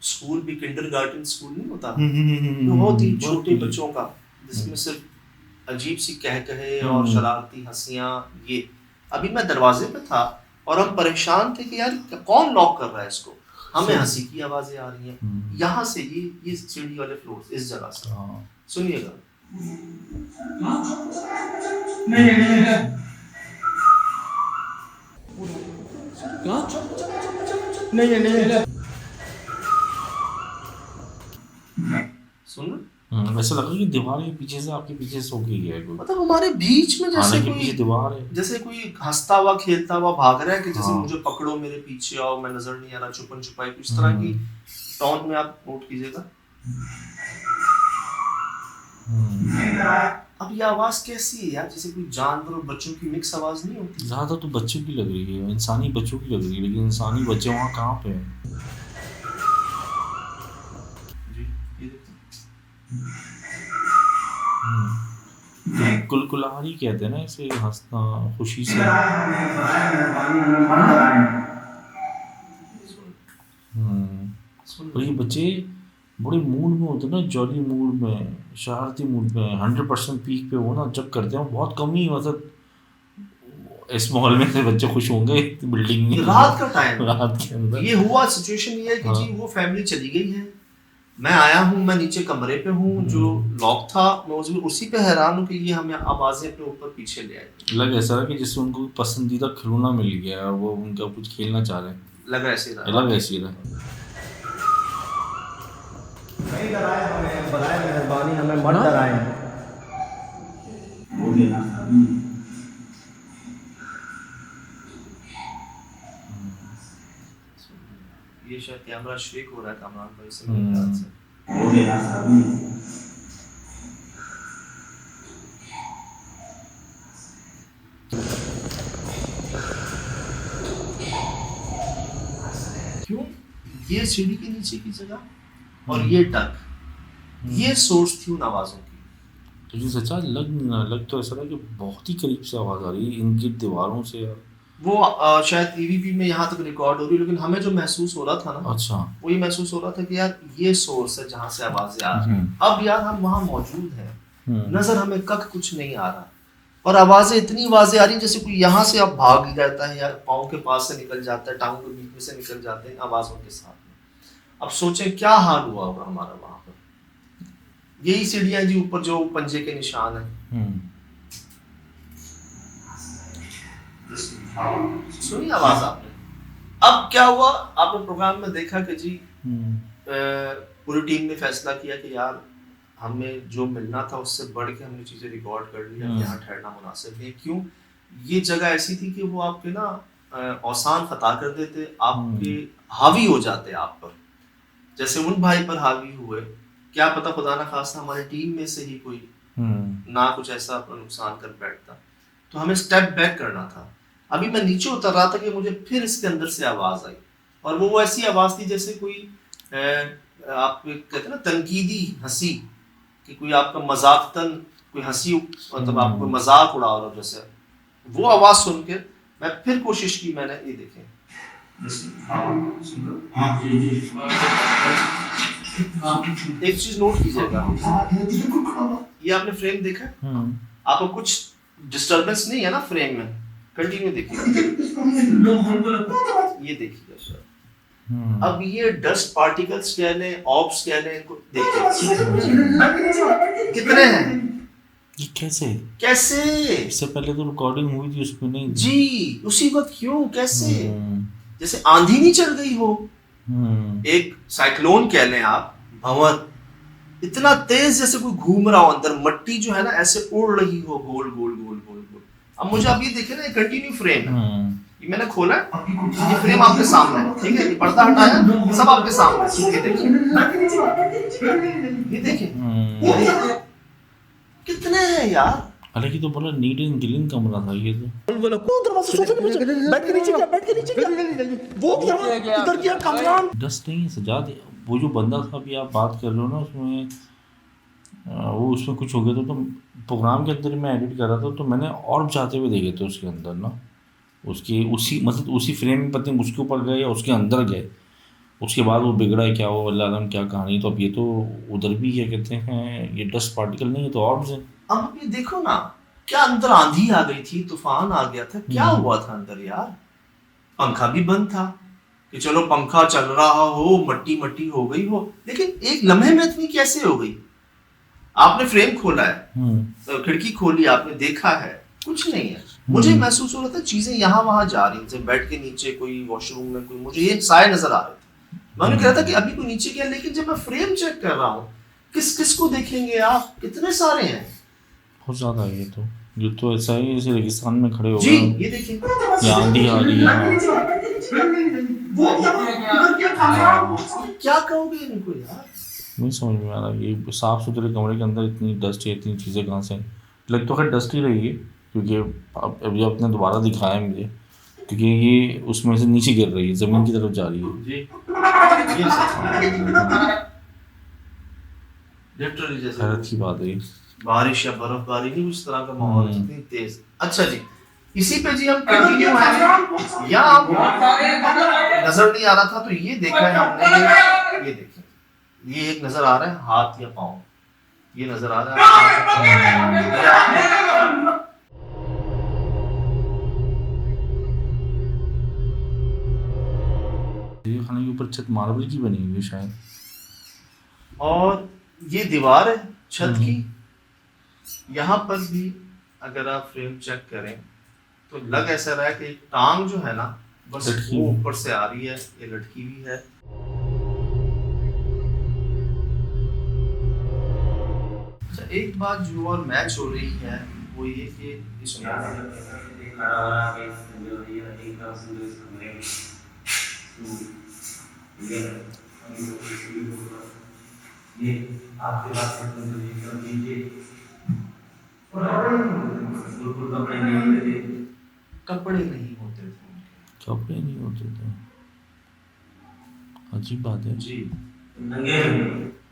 स्कूल भी किंडरगार्टन स्कूल नहीं होता, बहुत ही छोटे बच्चों का, जिसमें सिर्फ अजीब सी कह कहे और शरारती हंसियां। ये अभी मैं दरवाजे पे था और हम परेशान थे कि यार कौन लॉक कर रहा है इसको। हमें हंसी की आवाजें आ रही हैं यहाँ से, ये सीढ़ी वाले फ्लोर से, इस जगह से। सुनिएगा। सुन, वैसे लगा कि दीवार के पीछे से आपके पीछे सो के गया है कोई, मतलब हमारे बीच में जैसे के पीछे दीवार है, जैसे कोई हंसता हुआ खेलता हुआ भाग रहा है कि जैसे मुझे पकड़ो, मेरे पीछे आओ, मैं नजर नहीं आ रहा, छुपन छुपाई, कुछ तरह की टोन में आप नोट कीजिएगा। अब ये आवाज कैसी है यार, जैसे कोई जानवर और बच्चों की मिक्स आवाज नहीं होती। ज्यादा तो बच्चों की लग रही है, इंसानी बच्चों की लग रही है, लेकिन इंसानी बच्चे वहाँ कहाँ पे हैं? कुलकुलाहट कहते हैं ना इसे, हंसना खुशी से। और ये बच्चे बड़े मूड में होते हैं ना, जॉली मूड में, शरारती मूड में, 100% पीक पे हो ना जब करते हैं, बहुत कम ही मतलब इस माहौल में से बच्चे खुश होंगे बिल्डिंग में रात का टाइम, रात के अंदर ये हुआ सिचुएशन ये है कि जी वो फैमिली चली गई है मैं आया हूँ, मैं नीचे कमरे पे हूँ, जो लॉक था मैं उसी पे हैरान हूँ कि ये हमें आवाज़ें अपने ऊपर पीछे ले आई। लग ऐसा रहा कि जैसे उनको पसंदीदा खिलौना मिल गया और वो उनका कुछ खेलना चाह रहे हैं, लगा ऐसे ही रहा। लग ऐसी रहा। नहीं डराए हमें, बराए मेहरबानी हमें मत डराए। ये शायद कैमरा शेक हो रहा है कामरान भाई से मेरे ख्याल से। क्यों ये सीढ़ी के नीचे की जगह और ये टक, ये सोर्स थी उन आवाज़ों की। लेकिन सच्चा लग नहीं रहा, लग तो ऐसा रहा कि बहुत ही करीब से आवाज़ आ रही है इनकी दीवारों से यार। वो शायद ईवीपी में यहाँ तक रिकॉर्ड हो रही है, लेकिन हमें जो महसूस हो रहा था ना, अच्छा, वही महसूस हो रहा था कि यार ये सोर्स है जहाँ से आवाज़ें आ रही हैं। अब यार हम वहाँ मौजूद हैं, नजर हमें कख कुछ नहीं आ रहा, और आवाज़ें इतनी आवाज़ें आ रही जैसे कोई यहाँ से अब भाग जाता है या पाँव के पास से निकल जाता है, टांगों के बीच में से निकल जाते हैं आवाज़ों के साथ में। अब सोचें क्या हाल हुआ होगा हमारा वहाँ पर। यही सीढ़ियाँ जी ऊपर जो पंजे के निशान हैं, सुनी आवाज आपने। अब क्या हुआ, आपने प्रोग्राम में देखा कि जी पूरी टीम ने फैसला किया कि यार हमें जो मिलना था उससे बढ़ के हमने चीजें रिकॉर्ड कर ली, यहाँ ठहरना मुनासिब नहीं। क्यों, ये जगह ऐसी थी कि वो आपके ना औसान खता कर देते, आपके हावी हो जाते आप पर, जैसे उन भाई पर हावी हुए। क्या पता खुदा ना खास्ता हमारी टीम में से ही कोई ना कुछ ऐसा अपना नुकसान कर बैठता, तो हमें स्टेप बैक करना था। अभी मैं नीचे उतर रहा था कि मुझे फिर इसके अंदर से आवाज़ आई, और वो ऐसी आवाज़ थी जैसे कोई आप कहते हैं ना तनकीदी हंसी, कि कोई आपका मजाकतन कोई हंसी, मतलब आपको मजाक उड़ा रहा हो, जैसे वो आवाज़ सुन के मैं फिर कोशिश की। मैंने ये देखें, एक चीज नोट कीजिएगा, ये आपने फ्रेम देखा, आपको कुछ डिस्टरबेंस नहीं है ना फ्रेम में, कंटिन्यू देखिए, ये देखिएगा सर। अब ये डस्ट पार्टिकल्स कह लें, ऑब्स कह लें, इनको देखिए कितने हैं, ये कैसे इससे पहले तो रिकॉर्डिंग हुई थी उसमें नहीं जी, उसी वक्त क्यों, कैसे जैसे आंधी नहीं चल गई हो, एक साइक्लोन कह लें आप, भंवर इतना तेज जैसे कोई घूम रहा हो अंदर, मट्टी जो है ना ऐसे उड़ रही हो गोल गोल गोल गोल गोल। अब मुझे आप ये देखे ना, कंटिन्यू फ्रेम है, ये मैंने खोला है, ये फ्रेम आपके सामने है, ठीक है, ये पर्दा हटाया, सब आपके सामने है, ये देखिए कितने हैं यार। हालांकि तो बोला नीट एंड क्लीन कमरा था ये तो। डस्ट नहीं सजा दे, वो जो बंदा था अभी आप बात कर रहे हो ना, उसमें वो उसमें कुछ हो गया था, तो प्रोग्राम के अंदर मैं एडिट कर रहा था, तो मैंने और जाते हुए देखे थे उसके अंदर ना, उसकी उसी मतलब उसी फ्रेम में पता नहीं उसके ऊपर गए या उसके अंदर गए, उसके बाद वो बिगड़ा है क्या, वो अल्लाह आलम क्या कहानी। तो अब ये तो उधर भी क्या कहते हैं, ये डस्ट पार्टिकल नहीं है तो और से। अब ये देखो ना, क्या अंदर आंधी आ गई थी, तूफान आ गया था, क्या हुआ था अंदर यार, पंखा भी बंद था कि चलो पंखा चल रहा हो, मट्टी मट्टी हो गई हो, लेकिन एक लम्हे में इतनी कैसे हो गई। आपने फ्रेम खोला है, तो खिड़की खोली, आपने देखा है, कुछ नहीं है। मुझे महसूस हो रहा था चीजें यहाँ वहां जा रही, जैसे बेड के नीचे कोई, वॉशरूम में कोई, मुझे ये साए नजर आ रहे थे। मैंने कह रहा था कि अभी कोई नीचे गया, लेकिन जब मैं फ्रेम चेक कर रहा हूँ, किस किस को देखेंगे आप, कितने सारे हैं, बहुत ज्यादा है ये तो ऐसा है जैसे रेगिस्तान में खड़े हो जी। ये देखिए, आंधी आ रही है, क्या कहोगे इनको यार, नहीं समझ में आ रहा। ये साफ सुथरे कमरे के अंदर इतनी डस्ट है, इतनी चीज़ें कहाँ से, लग तो खैर डस्ट ही रही है, क्योंकि अभी आपने दोबारा दिखाया मुझे, क्योंकि ये उसमें से नीचे गिर रही है, ज़मीन की तरफ जा रही है जी। हैरत की बात है, बारिश या बर्फबारी नहीं, उस तरह का माहौल इतनी तेज। अच्छा जी, इसी पे जी हम कंटिन्यू हैं, या नजर नहीं आ रहा था, तो ये देखा है हमने, ये देखें, ये एक नजर आ रहा है हाथ या पाँव, ये नजर आ रहा है। खाने के ऊपर छत मार्बल की बनी हुई है शायद, और ये दीवार है छत की, यहाँ पर भी अगर आप फ्रेम चेक करें तो लग ऐसा रहा है कि एक टांग जो है ना बस लटकी वो हुई। ऊपर से आ रही है, ये लटकी हुई है। अच्छा, एक बात जो और मैच हो रही है वो ये कि इस ये आपके पास कपड़े नहीं होते थे, कपड़े नहीं होते थे उनके। कपड़े नहीं होते थे, अजीब बात है। जी, नंगे,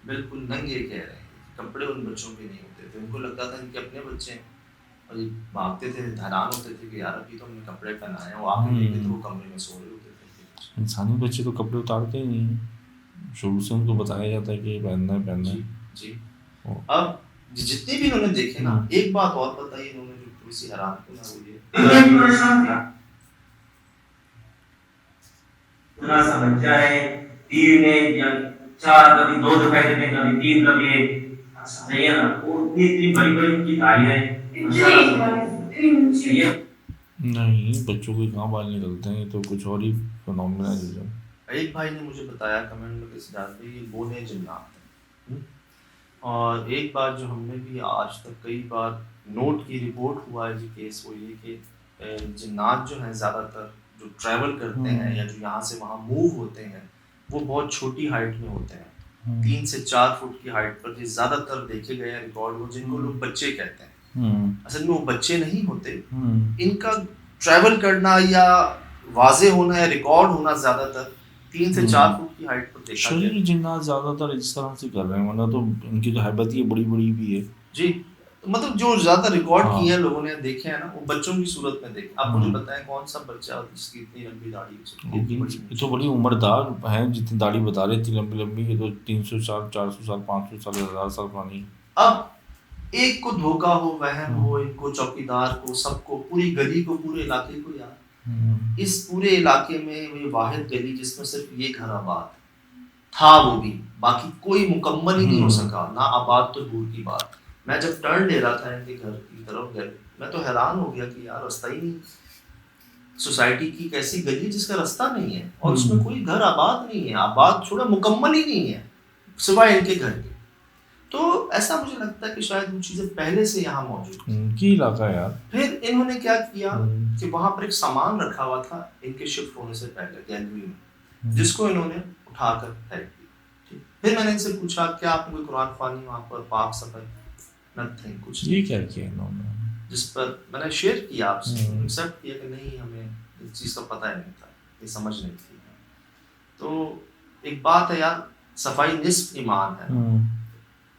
बिल्कुल नंगे कह रहे हैं, कपड़े उन बच्चों के नहीं होते थे। उनको लगता था इनके अपने बच्चे हैं और ये भागते थे, हैरान होते थे कि यार अभी तो हमने कपड़े पहनाए हैं, वो आके देखते तो वो कमरे में सो रहे होते थे। इंसानी बच्चे तो कपड़े उतारते ही नहीं, शुरू से उनको बताया जाता है कि पहनना है पहनना जी है। जी। ओ। अब जितने भी इन्होंने देखे ना, एक बात और बताई इन्होंने जो थोड़ी सी हैरान को ना हुई है, इतना सा बच्चा है, 3 या 4, कभी 2 दिखाई देते हैं, कभी 3, कभी 1। सही है ना, वो इतनी बड़ी बड़ी उनकी दाढ़ियाँ हैं। सही है। नहीं, बच्चों के कहाँ बाल निकलते हैं, ये तो कुछ और ही फिनोमेना है जो। एक भाई ने मुझे बताया कमेंट में किसी डाल पे, ये बोने जिन्नात है। और एक बात जो हमने भी आज तक कई बार नोट की, रिपोर्ट हुआ है जी केस, वो ये कि जिन्नात जो हैं ज़्यादातर जो ट्रैवल करते हैं या जो यहाँ से वहाँ मूव होते हैं वो बहुत छोटी हाइट में होते हैं, 3 से 4 फुट की हाइट पर। ये ज़्यादातर देखे गए हैं रिकॉर्ड, वो जिनको लोग बच्चे कहते हैं, असल में वो बच्चे नहीं होते। इनका ट्रैवल करना या वाजे होना या रिकॉर्ड होना ज़्यादातर 3 से 4 फुट की हाइट पर देखा गया। शरीर जिन्नात ज़्यादातर इस तरह से कर रहे हैं, वरना तो इनकी जो हैबत ही बड़ी बड़ी भी है जी। तो मतलब जो ज़्यादा रिकॉर्ड हाँ। किए हैं लोगों ने, देखे हैं ना, वो बच्चों की सूरत में देखे। आप मुझे बताएं कौन सा बच्चा जिसकी इतनी लंबी दाढ़ी हो सकती है, इतनी बड़ी ये तो बड़ी उम्रदार हैं, जितनी दाढ़ी बता रही थी लंबी लंबी, ये तो 300 साल, 400 साल, 500 साल, 1000 साल पुरानी। अब एक को धोखा हो, वहम हो, एक को चौकीदार को, सबको, पूरी गली को, पूरे इलाके को यार, इस पूरे इलाके में वो वाहिद गली जिसमें सिर्फ ये घर आबाद था, वो भी बाकी कोई मुकम्मल ही नहीं हो सका ना, आबाद तो दूर की बात। मैं जब टर्न ले रहा था इनके घर की तरफ गए, मैं तो हैरान हो गया कि यार रास्ता ही नहीं, सोसाइटी की कैसी गली जिसका रास्ता नहीं है और उसमें कोई घर आबाद नहीं है, आबाद छोड़ा मुकम्मल ही नहीं है सिवाय इनके घर के। तो ऐसा मुझे लगता है कि शायद वो चीज़ें पहले से यहाँ मौजूद थी। उनकी इलाका है यार। फिर इन्होंने क्या किया कि वहाँ पर एक सामान रखा हुआ था इनके शिफ्ट होने से पहले गैलरी में, जिसको इन्होंने उठाकर फेंक दिया। फिर मैंने इनसे पूछा क्या आपने कोई कुरान ख्वानी वहाँ पर, पाक सफाई, नथिंग, कुछ ये क्या किया इन्होंने, जिस पर मैंने शेयर किया आपसे, एक्सेप्ट किया कि नहीं हमें इस चीज़ का पता ही नहीं था, ये समझ नहीं थी। तो एक बात है यार, सफाई निस्फ ईमान है,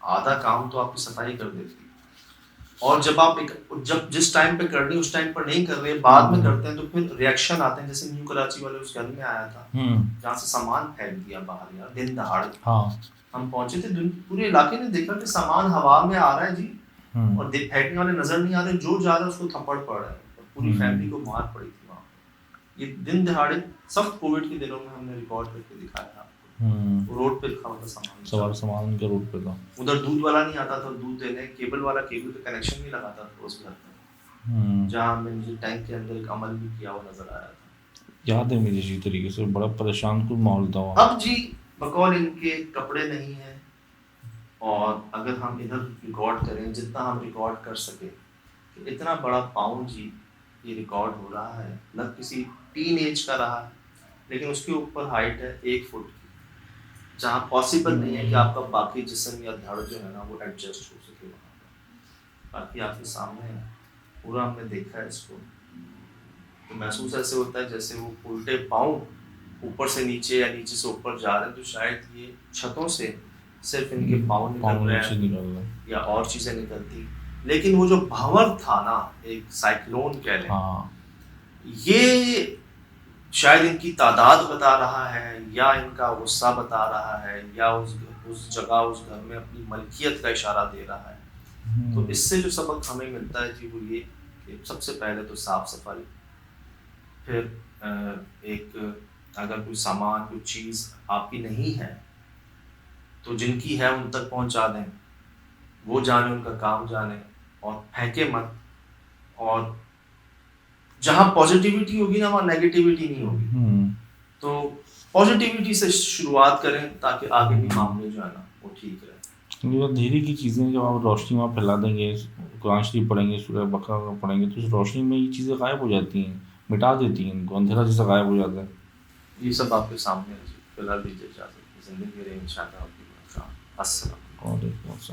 आधा काम तो आपकी सफाई कर देती है, और जब आप जब जिस टाइम पे करनी उस टाइम पर नहीं कर रहे, बाद में करते हैं तो फिर रिएक्शन आते हैं। जैसे न्यू कराची वाले उस घर में आया था जहाँ से सामान फेंक दिया बाहर यार, दिन दहाड़। हम पहुंचे थे, पूरे इलाके ने देखा कि सामान हवा में आ रहा है जी, और फेंकने वाले नजर नहीं आ रहे, जो जा रहा है उसको थप्पड़ पड़ रहा है, और पूरी फैमिली को मार पड़ी थी वहाँ। ये दिन दहाड़े सख्त कोविड के दिनों में हमने रिकॉर्ड करके दिखाया आपको, रोड पे लिखा हुआ था सामान उनके रोड पे था। उधर दूध वाला नहीं आता था दूध देने, केबल वाला केबल पे कनेक्शन नहीं लगाता था उस घर में, जहाँ हमने मुझे टैंक के अंदर एक अमल भी किया हुआ नजर आया था, याद है मुझे इसी तरीके से। बड़ा परेशान कुछ माहौल था वहाँ। अब जी बकौल इनके कपड़े नहीं है, और अगर हम इधर रिकॉर्ड करें जितना हम रिकॉर्ड कर सके, तो इतना बड़ा पाउंड जी ये रिकॉर्ड हो रहा है, न किसी टीन एज का रहा है, लेकिन उसके ऊपर हाइट है 1 फुट की, जहाँ पॉसिबल नहीं है कि आपका बाकी जिस्म या धड़ जो है ना वो एडजस्ट हो सके वहाँ पर। बाकी आपके सामने है, पूरा हमने देखा है इसको, तो महसूस ऐसे होता है जैसे वो उल्टे पाँव ऊपर से नीचे या नीचे से ऊपर जा रहे हैं, तो शायद ये छतों से सिर्फ इनके पाँव निकल रहे हैं या और चीज़ें निकलती, लेकिन वो जो भंवर था ना, एक साइक्लोन कह लें, ये शायद इनकी तादाद बता रहा है, या इनका गुस्सा बता रहा है, या उस जगह उस घर में अपनी मलकियत का इशारा दे रहा है। तो इससे जो सबक हमें मिलता है जी वो ये कि सबसे पहले तो साफ सफाई, फिर एक अगर कोई सामान कोई चीज़ आपकी नहीं है तो जिनकी है उन तक पहुंचा दें, वो जाने, उनका काम जाने, और फेंके मत। और जहाँ पॉजिटिविटी होगी ना वहाँ नेगेटिविटी नहीं होगी। तो पॉजिटिविटी से शुरुआत करें ताकि आगे भी मामले जो है ना वो ठीक रहे। क्योंकि अंधेरे की चीज़ें जब आप रोशनी वहाँ फैला देंगे, कुरान शरीफ पढ़ेंगे, सूरह बकरा पढ़ेंगे, तो उस रोशनी में ये चीज़ें गायब हो जाती हैं, मिटा देती हैं इनको, अंधेरा जैसा गायब हो जाता है। ये सब आपके सामने है जी। फिलहाल दीजिए इजाज़त, ज़िंदगी रहे इंशाअल्लाह आपकी। अस्सलाम। वालेकुम अस्सलाम।